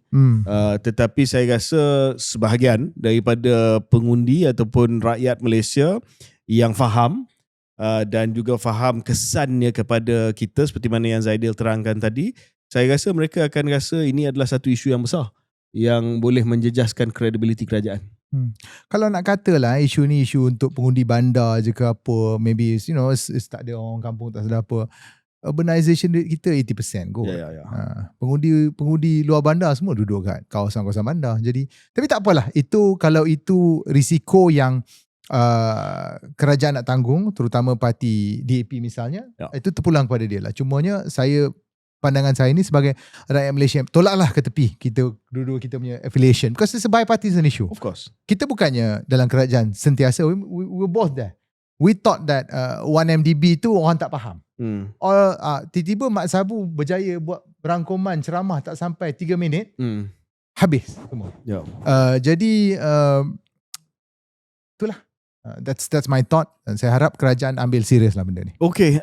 [SPEAKER 1] Tetapi saya rasa sebahagian daripada pengundi ataupun rakyat Malaysia yang faham dan juga faham kesannya kepada kita, seperti mana yang Zaidil terangkan tadi, saya rasa mereka akan rasa ini adalah satu isu yang besar yang boleh menjejaskan kredibiliti kerajaan.
[SPEAKER 2] Kalau nak katalah isu ni isu untuk pengundi bandar je ke apa, maybe tak ada orang kampung tak sedar apa, urbanization kita 80% kot. Pengundi luar bandar semua duduk kat kawasan-kawasan bandar. Jadi tapi tak apalah, itu kalau itu risiko yang kerajaan nak tanggung, terutama parti DAP misalnya, itu terpulang kepada dia lah. Cumanya pandangan saya ni sebagai rakyat Malaysia, tolaklah ke tepi kita dua-dua kita punya affiliation, because it's a bipartisan issue.
[SPEAKER 1] Of course. Kita
[SPEAKER 2] bukannya dalam kerajaan sentiasa, we were both there. We thought that 1MDB tu orang tak faham. Tiba-tiba Mat Sabu berjaya buat berangkuman ceramah tak sampai 3 minit, habis semua. Jadi itulah. That's my thought. Dan saya harap kerajaan ambil serius lah benda ni.
[SPEAKER 1] Okay,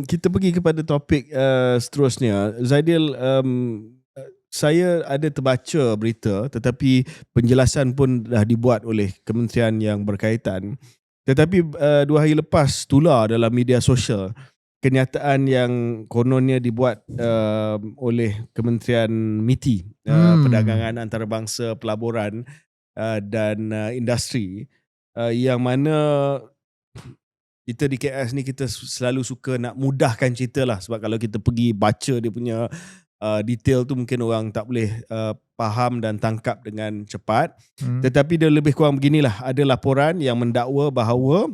[SPEAKER 1] kita pergi kepada topik seterusnya. Zaidil, saya ada terbaca berita, tetapi penjelasan pun dah dibuat oleh kementerian yang berkaitan. Tetapi 2 hari lepas tular dalam media sosial kenyataan yang kononnya dibuat oleh Kementerian MITI, Perdagangan Antarabangsa, Pelaburan dan Industri, yang mana kita di KS ni kita selalu suka nak mudahkan cerita lah, sebab kalau kita pergi baca dia punya detail tu mungkin orang tak boleh faham dan tangkap dengan cepat. Tetapi dia lebih kurang beginilah, ada laporan yang mendakwa bahawa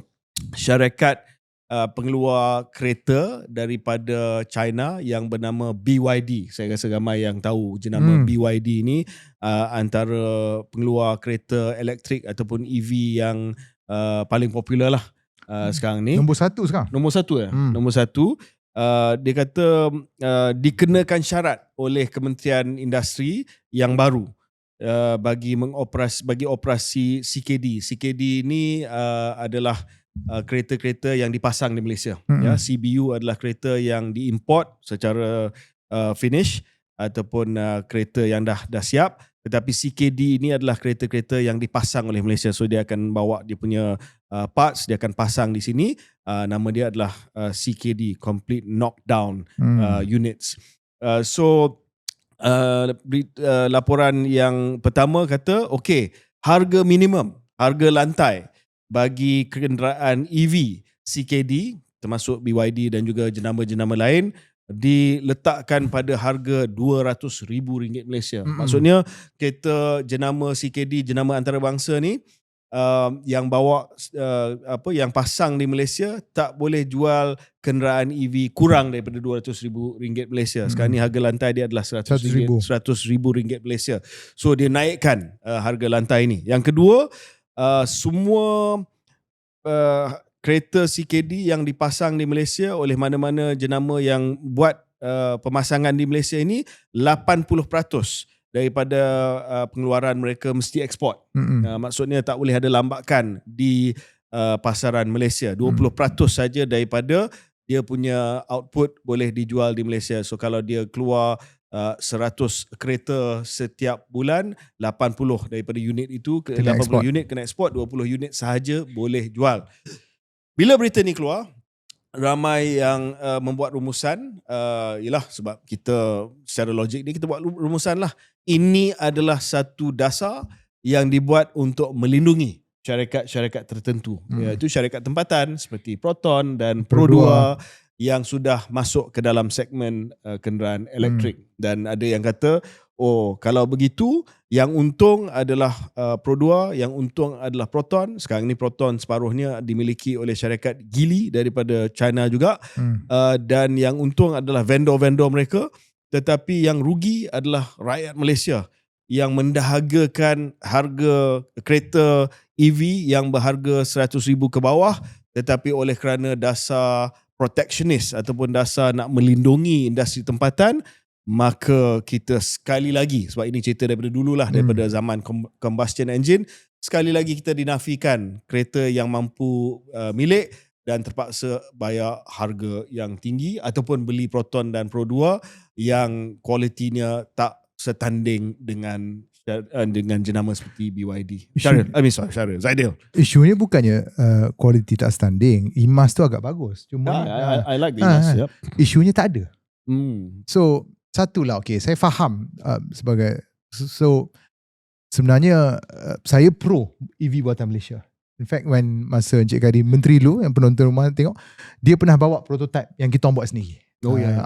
[SPEAKER 1] syarikat pengeluar kereta daripada China yang bernama BYD, saya rasa ramai yang tahu jenama BYD ni, antara pengeluar kereta elektrik ataupun EV yang paling popular lah sekarang ni.
[SPEAKER 2] Nombor 1 sekarang?
[SPEAKER 1] Nombor 1 ya? Nombor 1. Dia kata dikenakan syarat oleh Kementerian Industri yang baru bagi operasi CKD. CKD ni adalah kereta-kereta yang dipasang di Malaysia. CBU adalah kereta yang diimport secara finish ataupun kereta yang dah siap, tetapi CKD ini adalah kereta-kereta yang dipasang oleh Malaysia. So dia akan bawa dia punya parts, dia akan pasang di sini. Nama dia adalah CKD, Complete Knockdown Units. Laporan yang pertama kata, okey, harga minimum, harga lantai bagi kenderaan EV CKD termasuk BYD dan juga jenama-jenama lain diletakkan pada harga RM200,000 Malaysia. Maksudnya kereta jenama CKD, jenama antarabangsa ni, yang bawa yang pasang di Malaysia tak boleh jual kenderaan EV kurang daripada RM200,000 Malaysia. Sekarang ni harga lantai dia adalah RM100,000 Malaysia. So dia naikkan harga lantai ni. Yang kedua, semua kereta CKD yang dipasang di Malaysia oleh mana-mana jenama yang buat pemasangan di Malaysia ini, 80% daripada pengeluaran mereka mesti ekspor. Maksudnya tak boleh ada lambakan di pasaran Malaysia. 20% saja daripada dia punya output boleh dijual di Malaysia. So kalau dia keluar 100 kereta setiap bulan, 80 daripada unit itu,
[SPEAKER 2] Kena
[SPEAKER 1] 80
[SPEAKER 2] export.
[SPEAKER 1] unit kena ekspor, 20 unit sahaja boleh jual. Bila berita ni keluar, ramai yang membuat rumusan, ialah sebab kita secara logik ni kita buat rumusan lah. Ini adalah satu dasar yang dibuat untuk melindungi syarikat-syarikat tertentu, iaitu syarikat tempatan seperti Proton dan Pro2 yang sudah masuk ke dalam segmen kenderaan elektrik. Dan ada yang kata, oh kalau begitu yang untung adalah Pro2, yang untung adalah Proton. Sekarang ni Proton separuhnya dimiliki oleh syarikat Geely daripada China juga, dan yang untung adalah vendor-vendor mereka, tetapi yang rugi adalah rakyat Malaysia yang mendahagakan harga kereta EV yang berharga 100,000 ke bawah, tetapi oleh kerana dasar protectionist ataupun dasar nak melindungi industri tempatan, maka kita sekali lagi, sebab ini cerita daripada dululah, daripada zaman combustion engine, sekali lagi kita dinafikan kereta yang mampu milik dan terpaksa bayar harga yang tinggi, ataupun beli Proton dan Pro2 yang kualitinya tak setanding dengan jenama seperti BYD. Syaril, Zaidil.
[SPEAKER 2] Isunya bukannya kualiti tak standing. IMAS tu agak bagus. Cuma
[SPEAKER 1] I like the IMAS. Yep.
[SPEAKER 2] Isunya tak ada. So satulah, okay, saya faham sebagai sebenarnya saya pro EV buatan Malaysia. In fact, when masa Encik Kadi Menteri dulu, yang penonton rumah tengok, dia pernah bawa prototype yang kita buat sendiri.
[SPEAKER 1] Oh ya.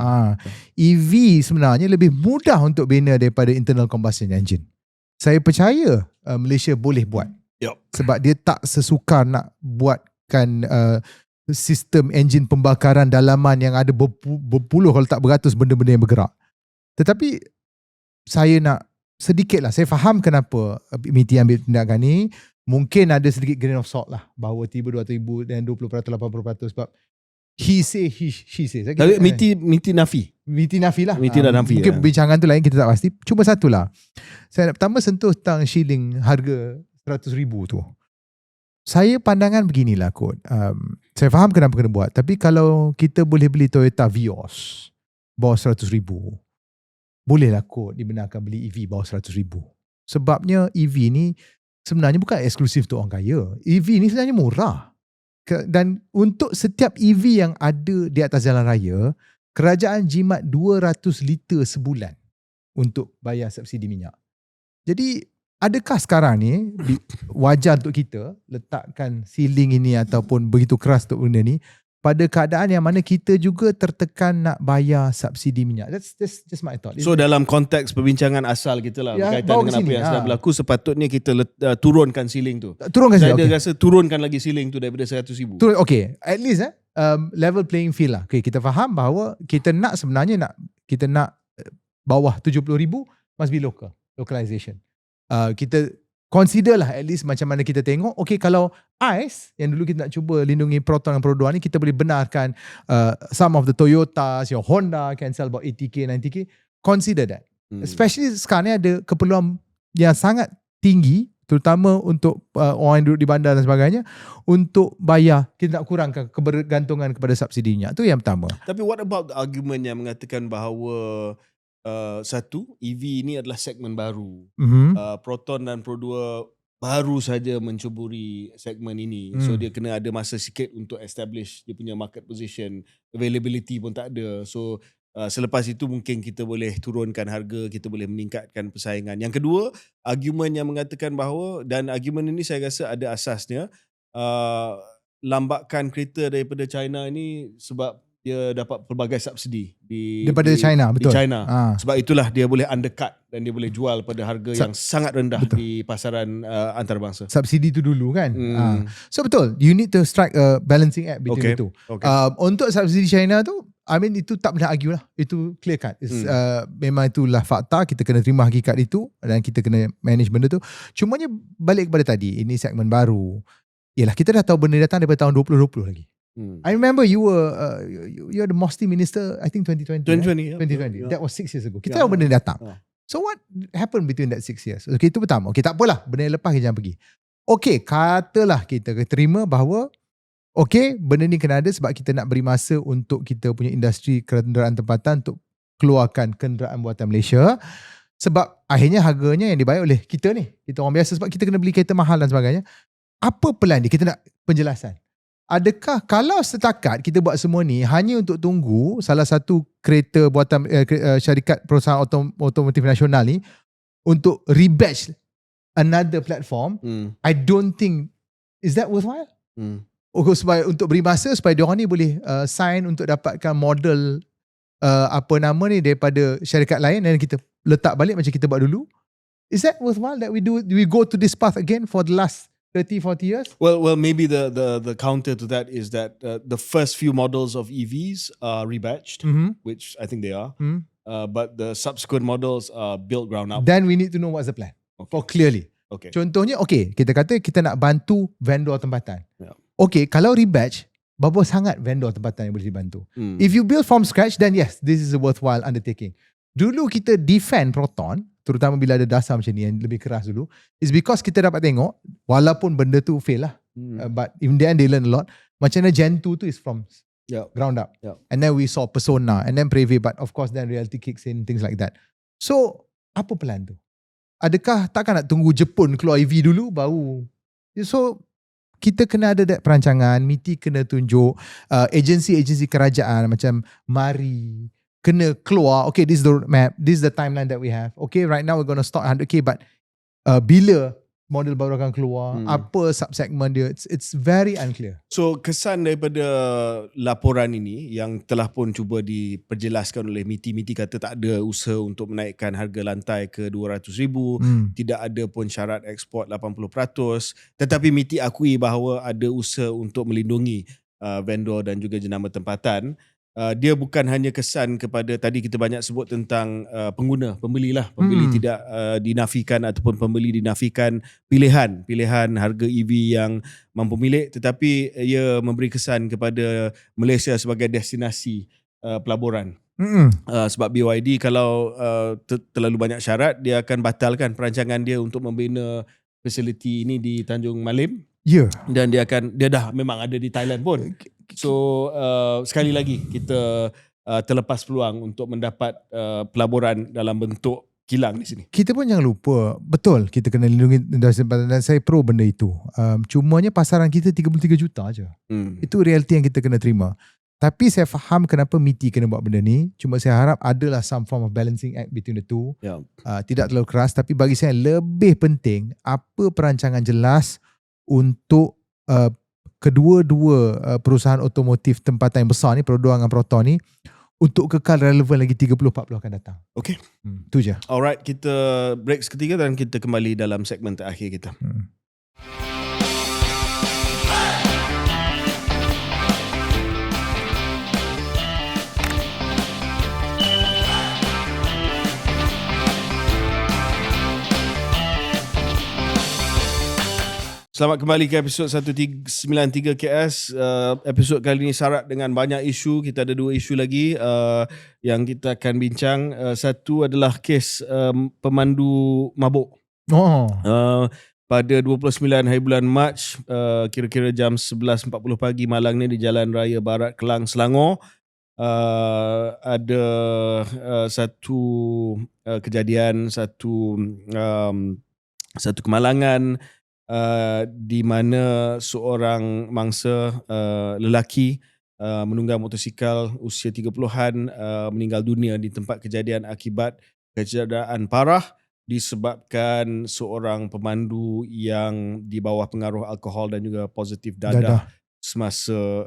[SPEAKER 2] EV sebenarnya lebih mudah untuk bina daripada internal combustion engine. Saya percaya Malaysia boleh buat.
[SPEAKER 1] Yep.
[SPEAKER 2] Sebab dia tak sesukar nak buatkan sistem enjin pembakaran dalaman yang ada berpuluh kalau tak beratus benda-benda yang bergerak. Tetapi saya nak sedikitlah, saya faham kenapa MITI ambil tindakan ni. Mungkin ada sedikit grain of salt lah, bahawa tiba 200,000 dan 20%, 80% sebab he say, she say.
[SPEAKER 1] Tapi MITI nafi.
[SPEAKER 2] MITI nafi lah.
[SPEAKER 1] MITI dah nafi.
[SPEAKER 2] Mungkin perbincangan tu lain, kita tak pasti. Cuma satulah, saya nak pertama sentuh tentang shilling harga 100,000 tu. Saya pandangan beginilah kot. Saya faham kenapa kena buat. Tapi kalau kita boleh beli Toyota Vios bawah 100,000, bolehlah kot dibenarkan beli EV bawah 100,000. Sebabnya EV ni sebenarnya bukan eksklusif untuk orang kaya. EV ni sebenarnya murah. Dan untuk setiap EV yang ada di atas jalan raya, kerajaan jimat 200 liter sebulan untuk bayar subsidi minyak. Jadi, adakah sekarang ni wajar untuk kita letakkan ceiling ini ataupun begitu keras untuk benda ni pada keadaan yang mana kita juga tertekan nak bayar subsidi minyak? That's just my thought.
[SPEAKER 1] So dalam konteks perbincangan asal kita lah, berkaitan dengan apa yang sedang berlaku, sepatutnya kita turunkan ceiling tu.
[SPEAKER 2] Turunkan
[SPEAKER 1] saya
[SPEAKER 2] ceiling.
[SPEAKER 1] Saya rasa turunkan lagi ceiling tu daripada 100,000.
[SPEAKER 2] Okay, at least level playing field lah. Okay, kita faham bahawa kita nak sebenarnya kita nak bawah 70,000 must be localization. Kita consider lah at least macam mana kita tengok. Okay, kalau ICE yang dulu kita nak cuba lindungi Proton dan Pro2 ni, kita boleh benarkan some of the Toyotas, your Honda can sell about 80k, 90k. Consider that. Especially sekarang ni ada keperluan yang sangat tinggi, terutama untuk orang yang duduk di bandar dan sebagainya, untuk bayar, kita nak kurangkan kebergantungan kepada subsidi minyak. Tu yang pertama.
[SPEAKER 1] Tapi what about the argument yang mengatakan bahawa satu, EV ini adalah segmen baru. Proton dan Pro2 baru saja mencuburi segmen ini. So dia kena ada masa sikit untuk establish dia punya market position. Availability pun tak ada. So selepas itu mungkin kita boleh turunkan harga, kita boleh meningkatkan persaingan. Yang kedua, argument yang mengatakan bahawa, dan argument ini saya rasa ada asasnya, lambakan kereta daripada China ini sebab dia dapat pelbagai subsidi
[SPEAKER 2] daripada China, betul.
[SPEAKER 1] Di China. Sebab itulah dia boleh undercut dan dia boleh jual pada harga yang sangat rendah, betul, di pasaran antarabangsa.
[SPEAKER 2] Subsidi tu dulu kan. So betul, you need to strike a balancing act between itu. Untuk subsidi China tu, I mean itu tak boleh argue lah. Itu clear cut. Memang itulah fakta, kita kena terima hakikat itu dan kita kena manage benda tu. Cumanya balik kepada tadi, ini segmen baru. Yalah, kita dah tahu benda datang daripada tahun 2020 lagi. I remember you were you're the Mosty Minister, I think 2020. 2020. That was 6 years ago. Kita tahu benda datang. So what happened between that 6 years? Okay, itu pertama. Okay, tak apalah. Benda yang lepas kita jangan pergi. Okay, katalah kita terima bahawa Okay, benda ni kena ada sebab kita nak beri masa untuk kita punya industri kenderaan tempatan untuk keluarkan kenderaan buatan Malaysia. Sebab akhirnya harganya yang dibayar oleh kita ni. Kita orang biasa sebab kita kena beli kereta mahal dan sebagainya. Apa plan dia? Kita nak penjelasan. Adakah kalau setakat kita buat semua ni hanya untuk tunggu salah satu kereta buatan syarikat perusahaan otomotif nasional ni untuk rebatch another platform, I don't think, is that worthwhile? Supaya untuk beri masa supaya diorang ni boleh sign untuk dapatkan model apa nama ni daripada syarikat lain dan kita letak balik macam kita buat dulu. Is that worthwhile that we go to this path again for the last 30-40 years?
[SPEAKER 1] Well, maybe the counter to that is that the first few models of EVs are rebatched, which I think they are, but the subsequent models are built ground up.
[SPEAKER 2] Then we need to know what's the plan. For clearly.
[SPEAKER 1] Okay.
[SPEAKER 2] Contohnya, kita kata kita nak bantu vendor tempatan.
[SPEAKER 1] Yeah.
[SPEAKER 2] Okay, kalau rebatch, berapa sangat vendor tempatan yang boleh dibantu? If you build from scratch, then yes, this is a worthwhile undertaking. Dulu kita defend Proton, terutama bila ada dasar macam ni yang lebih keras dulu, is because kita dapat tengok, walaupun benda tu fail lah, but in the end they learn a lot. Macam mana Gen 2 tu is from ground up. And then we saw Persona, and then Preve, but of course then reality kicks in, things like that. So, apa plan tu? Adakah takkan nak tunggu Jepun keluar EV dulu, baru? So, kita kena ada that perancangan, MITI kena tunjuk, agensi-agensi kerajaan macam MARI, kena keluar, okay, this is the roadmap, this is the timeline that we have. Okay, right now we're going to start 100k, but bila model baru akan keluar, apa subsegment dia, it's very unclear.
[SPEAKER 1] So, kesan daripada laporan ini yang telah pun cuba diperjelaskan oleh MITI kata tak ada usaha untuk menaikkan harga lantai ke 200,000, tidak ada pun syarat ekspor 80%, tetapi MITI akui bahawa ada usaha untuk melindungi vendor dan juga jenama tempatan. Dia bukan hanya kesan kepada, tadi kita banyak sebut tentang pembeli tidak dinafikan ataupun pembeli dinafikan pilihan harga EV yang mampu milik, tetapi ia memberi kesan kepada Malaysia sebagai destinasi pelaburan. Sebab BYD kalau terlalu banyak syarat, dia akan batalkan perancangan dia untuk membina fasiliti ini di Tanjung Malim. Dan dia dah memang ada di Thailand pun. So sekali lagi kita terlepas peluang untuk mendapat pelaburan dalam bentuk kilang di sini.
[SPEAKER 2] Kita pun jangan lupa, betul kita kena lindungi industri tempatan dan saya pro benda itu. Cumanya pasaran kita 33 juta aja. Itu realiti yang kita kena terima. Tapi saya faham kenapa MITI kena buat benda ni. Cuma saya harap adalah some form of balancing act between the two. Tidak terlalu keras, tapi bagi saya lebih penting apa perancangan jelas untuk kedua-dua perusahaan otomotif tempatan yang besar ni, Perodua dengan Proton ni, untuk kekal relevan lagi 30-40 akan datang.
[SPEAKER 1] Okay.
[SPEAKER 2] Tu je.
[SPEAKER 1] Alright, kita break seketika dan kita kembali dalam segmen terakhir kita. Selamat kembali ke episod 193 KS. Episod kali ini syarat dengan banyak isu. Kita ada 2 isu lagi yang kita akan bincang. Satu adalah kes pemandu mabuk. Pada 29 hari bulan Mac, kira-kira jam 11.40 pagi malang ni di Jalan Raya Barat Kelang, Selangor, ada satu kejadian, satu kemalangan di mana seorang mangsa lelaki menunggang motosikal usia 30-an meninggal dunia di tempat kejadian akibat kecederaan parah disebabkan seorang pemandu yang di bawah pengaruh alkohol dan juga positif dadah semasa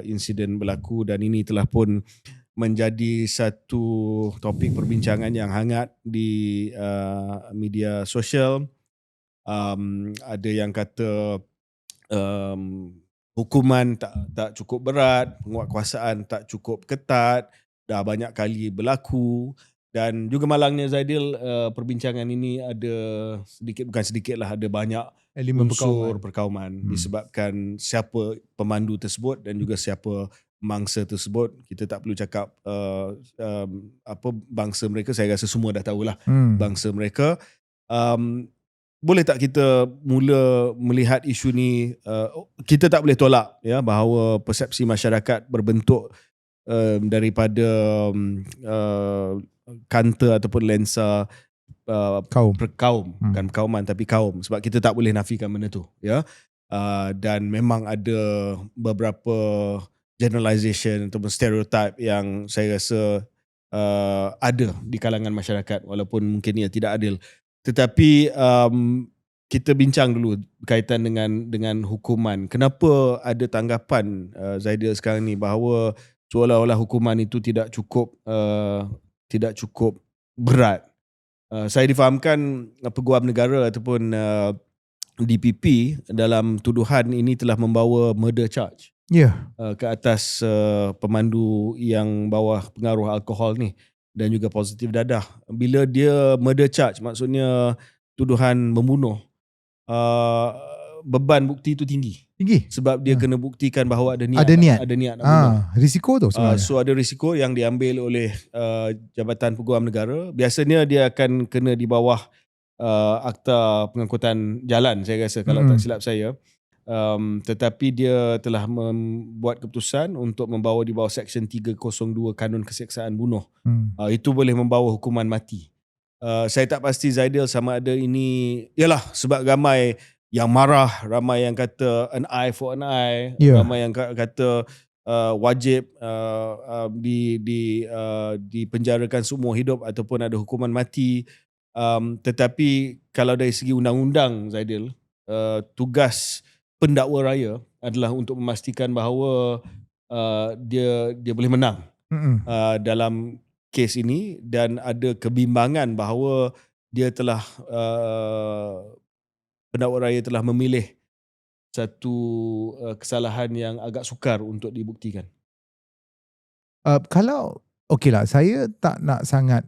[SPEAKER 1] insiden berlaku, dan ini telah pun menjadi satu topik perbincangan yang hangat di media sosial. Ada yang kata hukuman tak cukup berat, penguatkuasaan tak cukup ketat, dah banyak kali berlaku, dan juga malangnya Zaidil, perbincangan ini ada ada banyak
[SPEAKER 2] elemen
[SPEAKER 1] unsur perkauman disebabkan siapa pemandu tersebut dan juga siapa mangsa tersebut. Kita tak perlu cakap apa bangsa mereka, saya rasa semua dah tahulah bangsa mereka. boleh tak kita mula melihat isu ni, kita tak boleh tolak ya bahawa persepsi masyarakat berbentuk daripada kanta ataupun lensa kaum, bukan kauman tapi kaum, sebab kita tak boleh nafikan benda tu ya. Dan memang ada beberapa generalization ataupun stereotype yang saya rasa ada di kalangan masyarakat walaupun mungkin ia tidak adil. Tetapi kita bincang dulu berkaitan dengan hukuman. Kenapa ada tanggapan Zaidil sekarang ni bahawa seolah-olah hukuman itu tidak cukup berat. Saya difahamkan Peguam Negara ataupun DPP dalam tuduhan ini telah membawa murder charge ke atas pemandu yang bawah pengaruh alkohol ni dan juga positif dadah. Bila dia murder charge, maksudnya tuduhan membunuh, beban bukti itu tinggi. Sebab dia kena buktikan bahawa ada niat nak bunuh.
[SPEAKER 2] Risiko tu sebenarnya.
[SPEAKER 1] So ada risiko yang diambil oleh Jabatan Peguam Negara. Biasanya dia akan kena di bawah Akta Pengangkutan Jalan, saya rasa, kalau tak silap saya. Tetapi dia telah membuat keputusan untuk membawa di bawah Seksyen 302 Kanun Keseksaan Bunuh. Itu boleh membawa hukuman mati. Saya tak pasti Zaidil sama ada ini, yalah, sebab ramai yang marah, ramai yang kata an eye for an eye, ramai yang kata wajib dipenjarakan seumur hidup ataupun ada hukuman mati. Tetapi kalau dari segi undang-undang, Zaidil, tugas pendakwa raya adalah untuk memastikan bahawa dia boleh menang dalam kes ini, dan ada kebimbangan bahawa dia telah pendakwa raya telah memilih satu kesalahan yang agak sukar untuk dibuktikan.
[SPEAKER 2] Kalau okeylah, saya tak nak sangat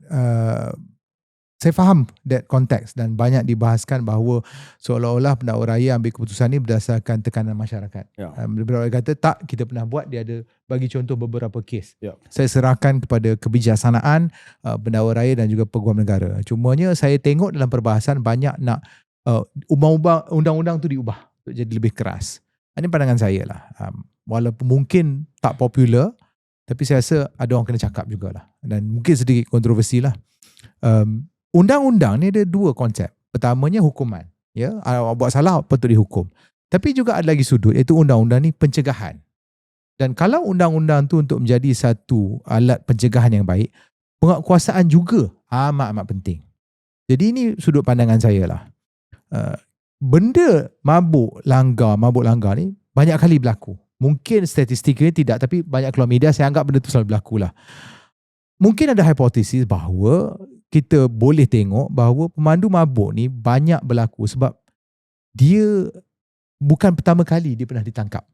[SPEAKER 2] saya faham that context dan banyak dibahaskan bahawa seolah-olah pendakwa raya ambil keputusan ni berdasarkan tekanan masyarakat. Beberapa orang kata tak, kita pernah buat, dia ada bagi contoh beberapa kes. Saya serahkan kepada kebijaksanaan pendakwa raya dan juga Peguam Negara. Cumanya saya tengok dalam perbahasan banyak nak ubah undang-undang tu diubah untuk jadi lebih keras. Ini pandangan saya lah. Walaupun mungkin tak popular, tapi saya rasa ada orang kena cakap jugalah. Dan mungkin sedikit kontroversi lah. Undang-undang ni ada dua konsep. Pertamanya hukuman. Ya, buat salah patut dihukum. Tapi juga ada lagi sudut, iaitu undang-undang ni pencegahan. Dan kalau undang-undang tu untuk menjadi satu alat pencegahan yang baik, penguatkuasaan juga amat-amat penting. Jadi ini sudut pandangan saya lah. Benda mabuk langgar ni banyak kali berlaku. Mungkin statistiknya tidak, tapi banyak keluar media, saya anggap benda tu selalu berlaku lah. Mungkin ada hipotesis bahawa kita boleh tengok bahawa pemandu mabuk ni banyak berlaku sebab dia bukan pertama kali dia pernah ditangkap.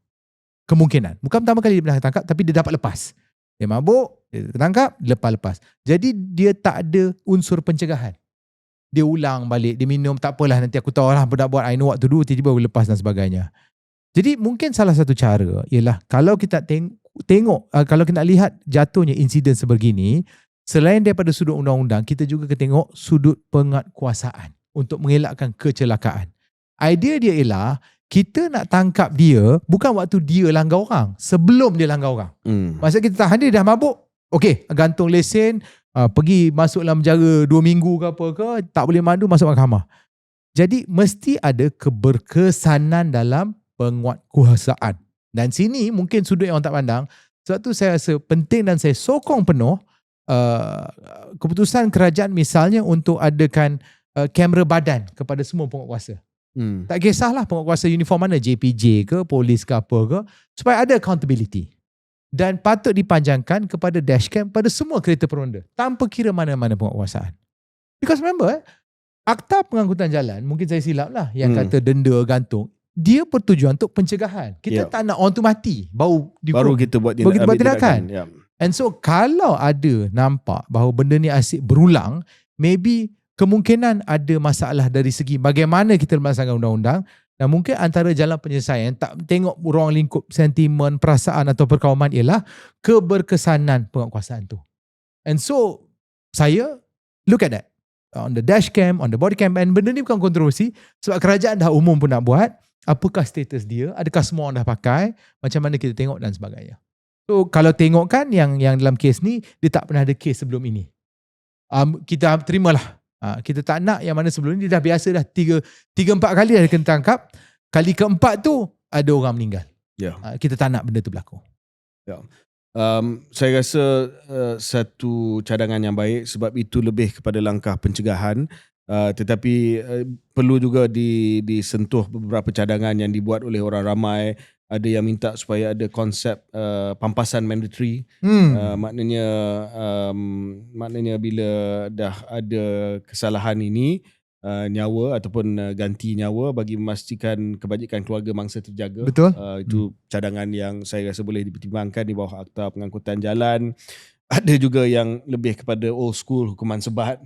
[SPEAKER 2] Kemungkinan. Bukan pertama kali dia pernah ditangkap, tapi dia dapat lepas. Dia mabuk, dia tertangkap, lepas. Jadi dia tak ada unsur pencegahan. Dia ulang balik, dia minum, tak apalah, nanti aku tahu lah nak buat, I know what to do, tiba-tiba lepas dan sebagainya. Jadi mungkin salah satu cara ialah kalau kita tengok, kalau kita lihat jatuhnya insiden sebegini, selain daripada sudut undang-undang, kita juga kena tengok sudut penguatkuasaan untuk mengelakkan kecelakaan. Idea dia ialah kita nak tangkap dia bukan waktu dia langgar orang, sebelum dia langgar orang. Maksud kita tahan dia dah mabuk, okey, gantung lesen, pergi masuk dalam penjara 2 minggu ke apa ke, tak boleh mandu, masuk mahkamah. Jadi mesti ada keberkesanan dalam penguatkuasaan. Dan sini mungkin sudut yang orang tak pandang. Sebab tu saya rasa penting dan saya sokong penuh keputusan kerajaan misalnya untuk adakan kamera badan kepada semua penguatkuasa. Tak kisahlah penguatkuasa uniform mana, JPJ ke, polis ke apa ke, supaya ada accountability. Dan patut dipanjangkan kepada dashcam pada semua kereta peronda tanpa kira mana-mana penguatkuasaan. Because remember, Akta Pengangkutan Jalan, mungkin saya silap lah, yang kata denda gantung, dia bertujuan untuk pencegahan. Kita tak nak orang tu mati baru
[SPEAKER 1] kita buat
[SPEAKER 2] tindakan. And so kalau ada nampak bahawa benda ni asyik berulang, maybe kemungkinan ada masalah dari segi bagaimana kita melaksanakan undang-undang, dan mungkin antara jalan penyelesaian tak tengok ruang lingkup sentimen, perasaan atau perkauman ialah keberkesanan penguatkuasaan tu. And so saya look at that. on the dash cam, on the body cam, and benda ni bukan kontroversi sebab kerajaan dah umum pun nak buat. Apakah status dia, adakah semua orang dah pakai, macam mana kita tengok dan sebagainya. So kalau tengok kan yang dalam kes ni, dia tak pernah ada kes sebelum ini. Kita terimalah. Kita tak nak yang mana sebelum ni dia dah biasa dah 3-4 kali dah kena tangkap. Kali keempat tu ada orang meninggal. Kita tak nak benda tu berlaku.
[SPEAKER 1] Saya rasa satu cadangan yang baik sebab itu lebih kepada langkah pencegahan. Tetapi perlu juga disentuh beberapa cadangan yang dibuat oleh orang ramai. Ada yang minta supaya ada konsep pampasan mandatory. Maknanya bila dah ada kesalahan ini, nyawa ataupun ganti nyawa bagi memastikan kebajikan keluarga mangsa terjaga.
[SPEAKER 2] Betul.
[SPEAKER 1] Itu cadangan yang saya rasa boleh dipertimbangkan di bawah Akta Pengangkutan Jalan. Ada juga yang lebih kepada old school, hukuman sebat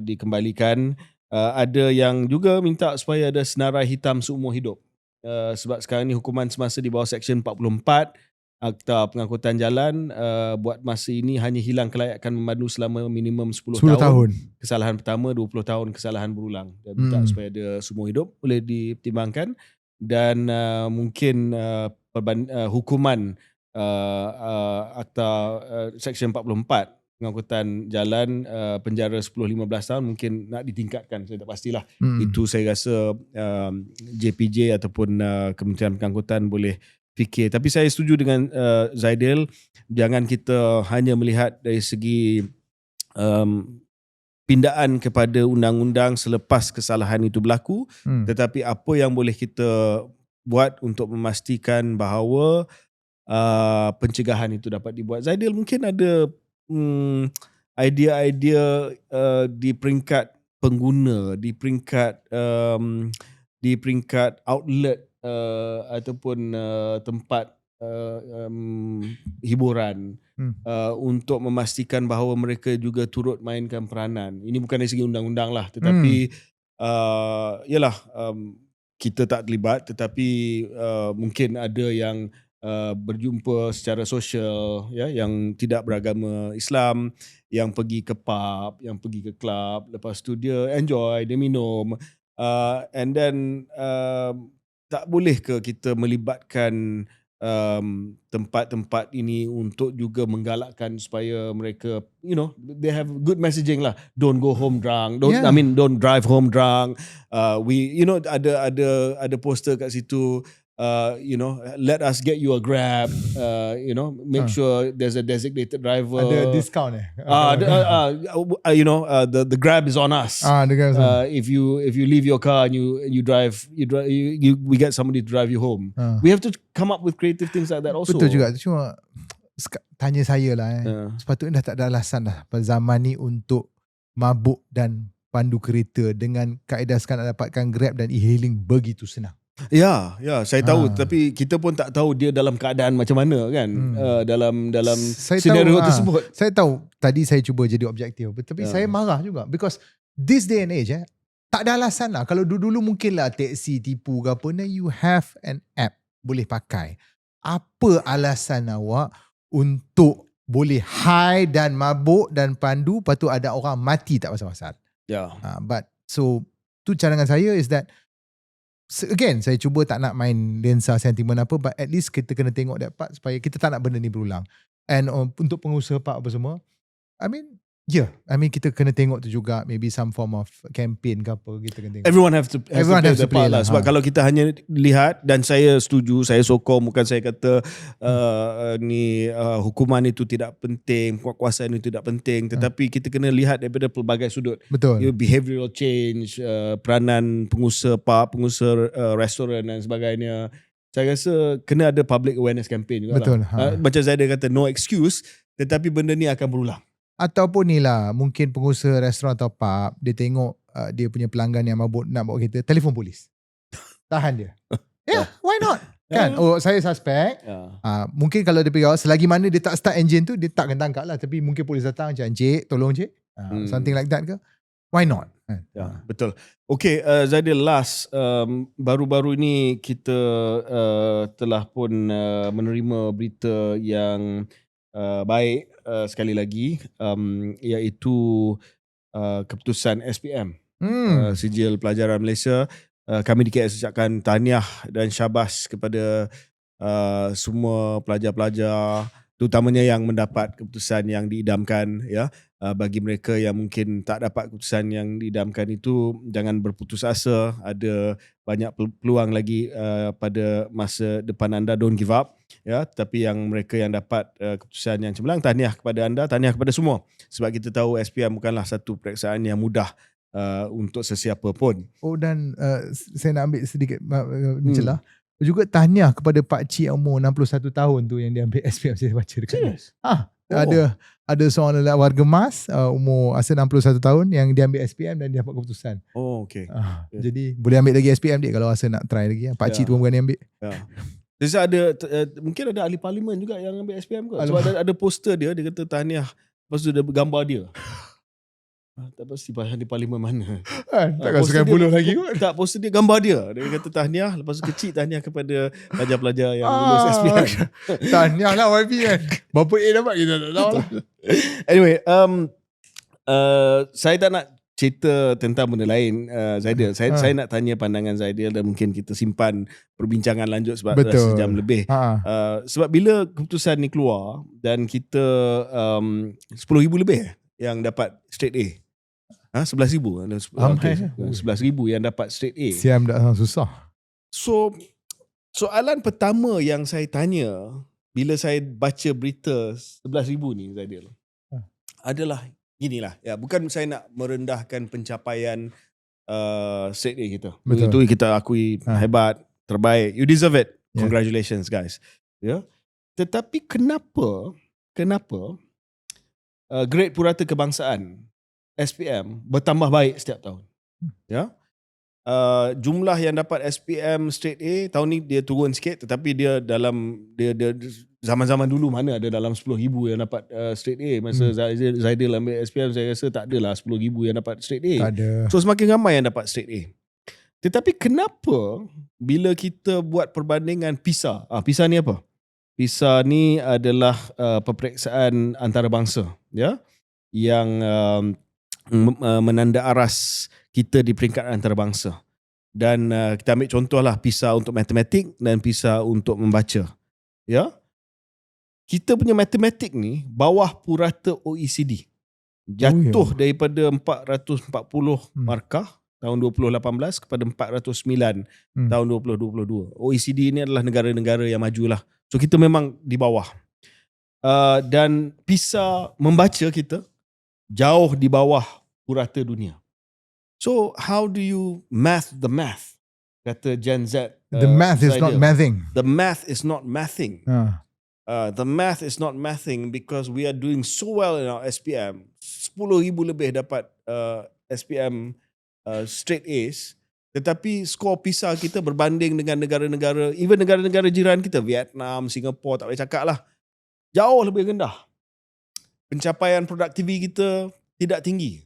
[SPEAKER 1] dikembalikan. Ada yang juga minta supaya ada senarai hitam seumur hidup. Sebab sekarang ni hukuman semasa di bawah Seksyen 44 Akta Pengangkutan Jalan, buat masa ini hanya hilang kelayakan memandu selama minimum 10 tahun. Kesalahan pertama 20 tahun kesalahan berulang. Dia minta supaya ada seumur hidup, boleh dipertimbangkan. Dan mungkin hukuman Akta Seksyen 44 Pengangkutan Jalan, penjara 10-15 tahun mungkin nak ditingkatkan. Saya tak pastilah. Itu saya rasa JPJ ataupun Kementerian Pengangkutan boleh fikir. Tapi saya setuju dengan Zaidil, jangan kita hanya melihat dari segi pindaan kepada undang-undang selepas kesalahan itu berlaku, tetapi apa yang boleh kita buat untuk memastikan bahawa pencegahan itu dapat dibuat. Zaidil, mungkin ada idea-idea di peringkat pengguna, di peringkat outlet ataupun tempat hiburan untuk memastikan bahawa mereka juga turut mainkan peranan. Ini bukan dari segi undang-undang lah, tetapi kita tak terlibat, tetapi mungkin ada yang berjumpa secara sosial, yang tidak beragama Islam, yang pergi ke pub, yang pergi ke club, lepas tu dia enjoy, dia minum, and then tak boleh ke kita melibatkan tempat-tempat ini untuk juga menggalakkan supaya mereka, they have good messaging lah. Don't go home drunk. Don't drive home drunk. Ada poster kat situ. Let us get you a Grab. Make sure there's a designated driver.
[SPEAKER 2] Ada discount
[SPEAKER 1] the Grab is on us.
[SPEAKER 2] The Grab is on.
[SPEAKER 1] If you leave your car and you drive, we get somebody to drive you home. We have to come up with creative things like that also.
[SPEAKER 2] Betul juga. Cuma tanya saya lah. Sepatutnya dah tak ada alasan dah pada zaman ni untuk mabuk dan pandu kereta dengan kaedah sekarang nak dapatkan Grab dan e-hailing begitu senang.
[SPEAKER 1] Ya, saya tahu, tapi kita pun tak tahu dia dalam keadaan macam mana kan, dalam senario tersebut.
[SPEAKER 2] Saya tahu tadi saya cuba jadi objektif, tapi saya marah juga because this day and age tak ada alasan lah. Kalau dulu mungkinlah teksi tipu ke apa, now you have an app boleh pakai. Apa alasan awak untuk boleh high dan mabuk dan pandu, lepas tu ada orang mati tak pasal-pasal? But so tu cadangan saya is that, again, saya cuba tak nak main lensa sentimen apa, but at least kita kena tengok that part supaya kita tak nak benda ni berulang. And untuk pengusaha park apa semua, kita kena tengok tu juga, maybe some form of campaign ke apa, kita kena tengok.
[SPEAKER 1] Everyone has to play lah. Sebab kalau kita hanya lihat, dan saya setuju, saya sokong, bukan saya kata hukuman itu tidak penting, kekuasaan itu tidak penting, tetapi kita kena lihat daripada pelbagai sudut.
[SPEAKER 2] Betul.
[SPEAKER 1] Behavioral change, peranan pengusaha pub, pengusaha restoran dan sebagainya. Saya rasa kena ada public awareness campaign juga.
[SPEAKER 2] Betul.
[SPEAKER 1] Lah. Macam Zaidil kata, no excuse, tetapi benda ni akan berulang.
[SPEAKER 2] Ataupun ni lah, mungkin pengusaha restoran atau pub, dia tengok dia punya pelanggan yang mabuk nak bawa kereta, telefon polis. Tahan dia. Why not? Kan? Saya suspect. Mungkin kalau dia pergi, selagi mana dia tak start engine tu, dia tak akan tangkap lah. Tapi mungkin polis datang, Encik, tolong Encik. Something like that ke? Why not?
[SPEAKER 1] Betul. Okay, Zaidil, last. Baru-baru ini kita telah pun menerima berita yang baik sekali lagi, iaitu keputusan SPM, Sijil Pelajaran Malaysia. Kami di KS ucapkan tahniah dan syabas kepada semua pelajar-pelajar, terutamanya yang mendapat keputusan yang diidamkan, ya. Bagi mereka yang mungkin tak dapat keputusan yang diidamkan itu, jangan berputus asa. Ada banyak peluang lagi pada masa depan anda. Don't give up, ya. Tapi yang mereka yang dapat keputusan yang cemerlang, tahniah kepada anda, tahniah kepada semua. Sebab kita tahu SPM bukanlah satu periksaan yang mudah untuk sesiapa pun.
[SPEAKER 2] Oh, dan saya nak ambil sedikit mencelah. Juga tahniah kepada Pak Cik umur 61 tahun tu yang dia ambil SPM, saya baca dekat ni. Ada seorang warga Mas umur asa 61 tahun yang dia ambil SPM dan dia dapat keputusan.
[SPEAKER 1] Oh, okey.
[SPEAKER 2] Jadi boleh ambil lagi SPM dia kalau rasa nak try lagi. Pak Cik tu pun berani ambil.
[SPEAKER 1] Jadi mungkin ada ahli parlimen juga yang ambil SPM ke? Sebab ada poster dia kata tahniah, lepas tu ada gambar dia. Tak pasti di parlimen mana.
[SPEAKER 2] Takkan sukan buluh lagi kot.
[SPEAKER 1] Tak, poster dia gambar dia. Dia kata tahniah, lepas tu kecil tahniah kepada pelajar-pelajar yang lulus SPM.
[SPEAKER 2] Tahniah lah YB kan. Berapa A dapat kita tak tahu lah.
[SPEAKER 1] Anyway, saya tak nak cerita tentang benda lain, Zaidil. Saya nak tanya pandangan Zaidil dan mungkin kita simpan perbincangan lanjut sebab dah sejam lebih. Sebab bila keputusan ni keluar dan kita 10,000 lebih yang dapat straight A. 11,000. 11,000 yang dapat straight A.
[SPEAKER 2] Siam dah susah.
[SPEAKER 1] So, soalan pertama yang saya tanya bila saya baca berita 11,000 ni, Zaidil, adalah ginilah. Ya, bukan saya nak merendahkan pencapaian straight A kita. Betul. Itu kita akui hebat, terbaik. You deserve it. Congratulations, guys. Ya. Tetapi kenapa grade purata kebangsaan SPM bertambah baik setiap tahun? Ya. Jumlah yang dapat SPM straight A tahun ni dia turun sikit, tetapi dia dalam dia zaman-zaman dulu mana ada dalam 10,000 yang dapat straight A. Masa Zaidil ambil SPM, saya rasa tak adalah 10,000 yang dapat straight A.
[SPEAKER 2] Tak ada.
[SPEAKER 1] So semakin ramai yang dapat straight A. Tetapi kenapa bila kita buat perbandingan PISA? PISA ni apa? PISA ni adalah peperiksaan antarabangsa, ya, yang menanda aras kita di peringkat antarabangsa. Dan kita ambil contohlah PISA untuk matematik dan PISA untuk membaca. Ya. Kita punya matematik ni bawah purata OECD. Jatuh daripada 440 markah tahun 2018 kepada 409 tahun 2022. OECD ni adalah negara-negara yang majulah. So kita memang di bawah. Dan PISA membaca kita jauh di bawah purata dunia. So how do you math the math? Kata Gen Z.
[SPEAKER 2] The math is not mathing.
[SPEAKER 1] The math is not mathing. The math is not mathing because we are doing so well in our SPM. 10,000 lebih dapat SPM straight A's. Tetapi skor PISA kita berbanding dengan negara-negara, even negara-negara jiran kita, Vietnam, Singapura, tak boleh cakap lah, jauh lebih rendah. Pencapaian produktiviti kita tidak tinggi.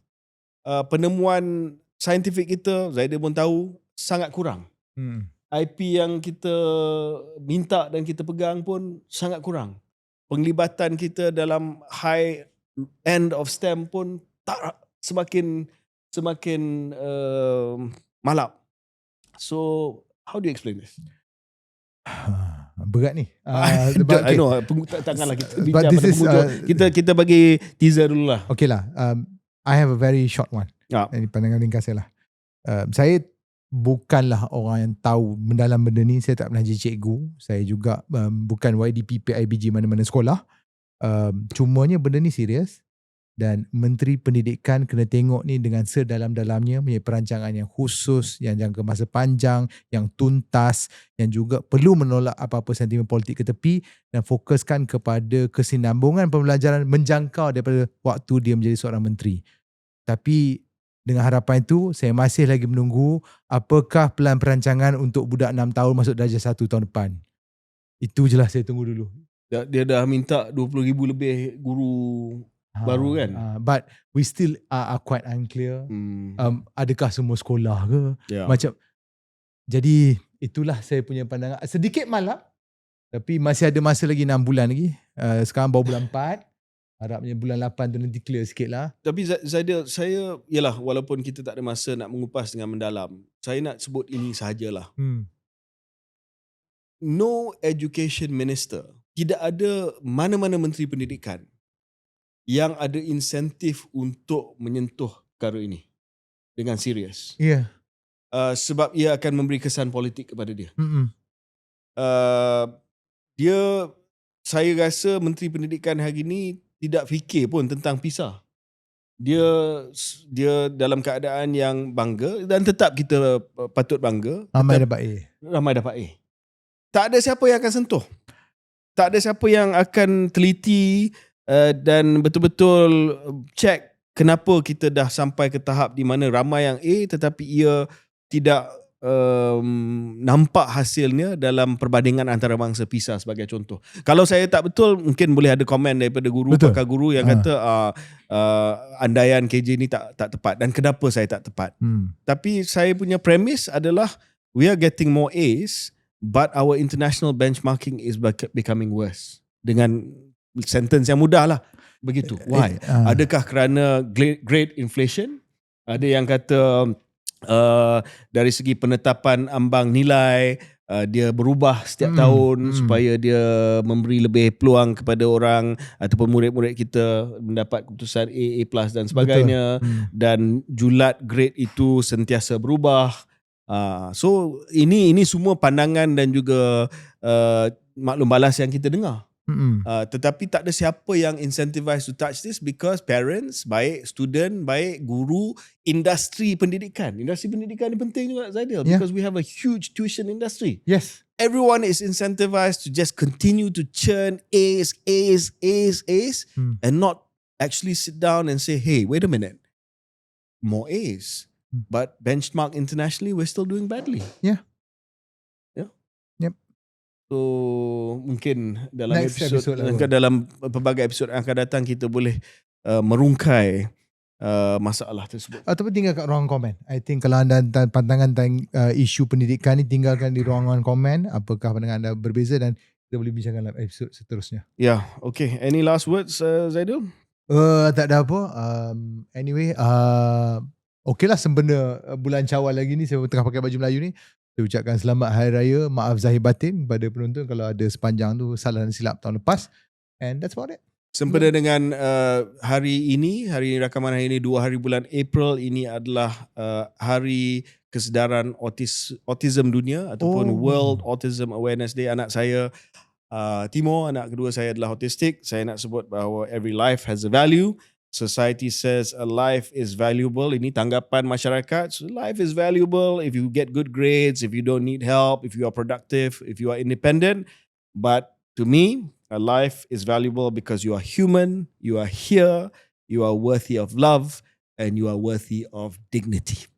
[SPEAKER 1] Penemuan saintifik kita, Zaidil pun tahu, sangat kurang. IP yang kita minta dan kita pegang pun sangat kurang. Penglibatan kita dalam high end of STEM pun tak semakin malap. So how do you explain this?
[SPEAKER 2] Berat ni.
[SPEAKER 1] I know. Takkanlah kita bincang pada penghujung. Kita bagi teaser dulu lah.
[SPEAKER 2] Okay lah. I have a very short one. Ini pandangan ringkas saya lah. Saya bukanlah orang yang tahu mendalam benda ni. Saya tak pernah jadi cikgu. Saya juga bukan YDP PIBG mana-mana sekolah. Cumanya benda ni serius. Dan Menteri Pendidikan kena tengok ni dengan sedalam-dalamnya, punya perancangan yang khusus, yang jangka masa panjang, yang tuntas, yang juga perlu menolak apa-apa sentimen politik ke tepi dan fokuskan kepada kesinambungan pembelajaran menjangkau daripada waktu dia menjadi seorang menteri. Tapi dengan harapan itu, saya masih lagi menunggu apakah pelan perancangan untuk budak 6 tahun masuk darjah 1 tahun depan. Itu je lah saya tunggu dulu.
[SPEAKER 1] Dia dah minta 20,000 lebih guru baru kan?
[SPEAKER 2] But we still are quite unclear. Adakah semua sekolah ke? Macam, jadi itulah saya punya pandangan. Sedikit malap, Tapi masih ada masa lagi 6 bulan lagi. Sekarang baru bulan 4. Harapnya bulan 8 tu nanti clear sikit lah.
[SPEAKER 1] Tapi Zaidil, saya, yalah, walaupun kita tak ada masa nak mengupas dengan mendalam, saya nak sebut ini sahajalah. No education minister, tidak ada mana-mana menteri pendidikan yang ada insentif untuk menyentuh perkara ini dengan serius.
[SPEAKER 2] Ya. Yeah.
[SPEAKER 1] Sebab ia akan memberi kesan politik kepada dia. Saya rasa menteri pendidikan hari ini tidak fikir pun tentang PISA. Dia dalam keadaan yang bangga dan tetap kita patut bangga.
[SPEAKER 2] Ramai dapat A.
[SPEAKER 1] Ramai dapat A. Tak ada siapa yang akan sentuh. Tak ada siapa yang akan teliti dan betul-betul check kenapa kita dah sampai ke tahap di mana ramai yang A tetapi ia tidak nampak hasilnya dalam perbandingan antara bangsa PISA sebagai contoh. Kalau saya tak betul, mungkin boleh ada komen daripada guru, pakar guru yang kata andaian KJ ni tak tepat dan kenapa saya tak tepat. Tapi saya punya premise adalah we are getting more A's but our international benchmarking is becoming worse. Dengan sentence yang mudah lah. Begitu. Why? Adakah kerana great inflation? Ada yang kata dari segi penetapan ambang nilai dia berubah setiap tahun supaya dia memberi lebih peluang kepada orang ataupun murid-murid kita mendapat keputusan A plus dan sebagainya. Dan julat grade itu sentiasa berubah. So ini semua pandangan dan juga maklum balas yang kita dengar. Tetapi tak ada siapa yang incentivized to touch this because parents, baik student, baik guru, industri pendidikan ni penting juga, Zaidil, because we have a huge tuition industry.
[SPEAKER 2] Yes.
[SPEAKER 1] Everyone is incentivized to just continue to churn A's and not actually sit down and say, hey, wait a minute, more A's, but benchmark internationally we're still doing badly.
[SPEAKER 2] Yeah.
[SPEAKER 1] So mungkin dalam dalam pelbagai episod yang akan datang kita boleh merungkai masalah tersebut.
[SPEAKER 2] Ataupun tinggal kat ruangan komen. I think kalau anda pandangan tentang isu pendidikan ni, tinggalkan di ruangan komen. Apakah pandangan anda berbeza dan kita boleh bincangkan dalam episod seterusnya.
[SPEAKER 1] Yeah, okay. Any last words, Zaidul?
[SPEAKER 2] Tak ada apa. Anyway, okay lah sempena bulan Syawal lagi ni, saya tengah pakai baju Melayu ni. Saya ucapkan selamat Hari Raya, maaf zahir batin kepada penonton kalau ada sepanjang tu salah dan silap tahun lepas. And that's about it.
[SPEAKER 1] Sempena dengan hari rakaman hari ini 2 hari bulan April, ini adalah hari kesedaran autism dunia ataupun World Autism Awareness Day. Anak saya Timo, anak kedua saya adalah autistik. Saya nak sebut bahawa every life has a value. Society says a life is valuable. Ini tanggapan masyarakat. So life is valuable if you get good grades, if you don't need help, if you are productive, if you are independent. But to me, a life is valuable because you are human, you are here, you are worthy of love, and you are worthy of dignity.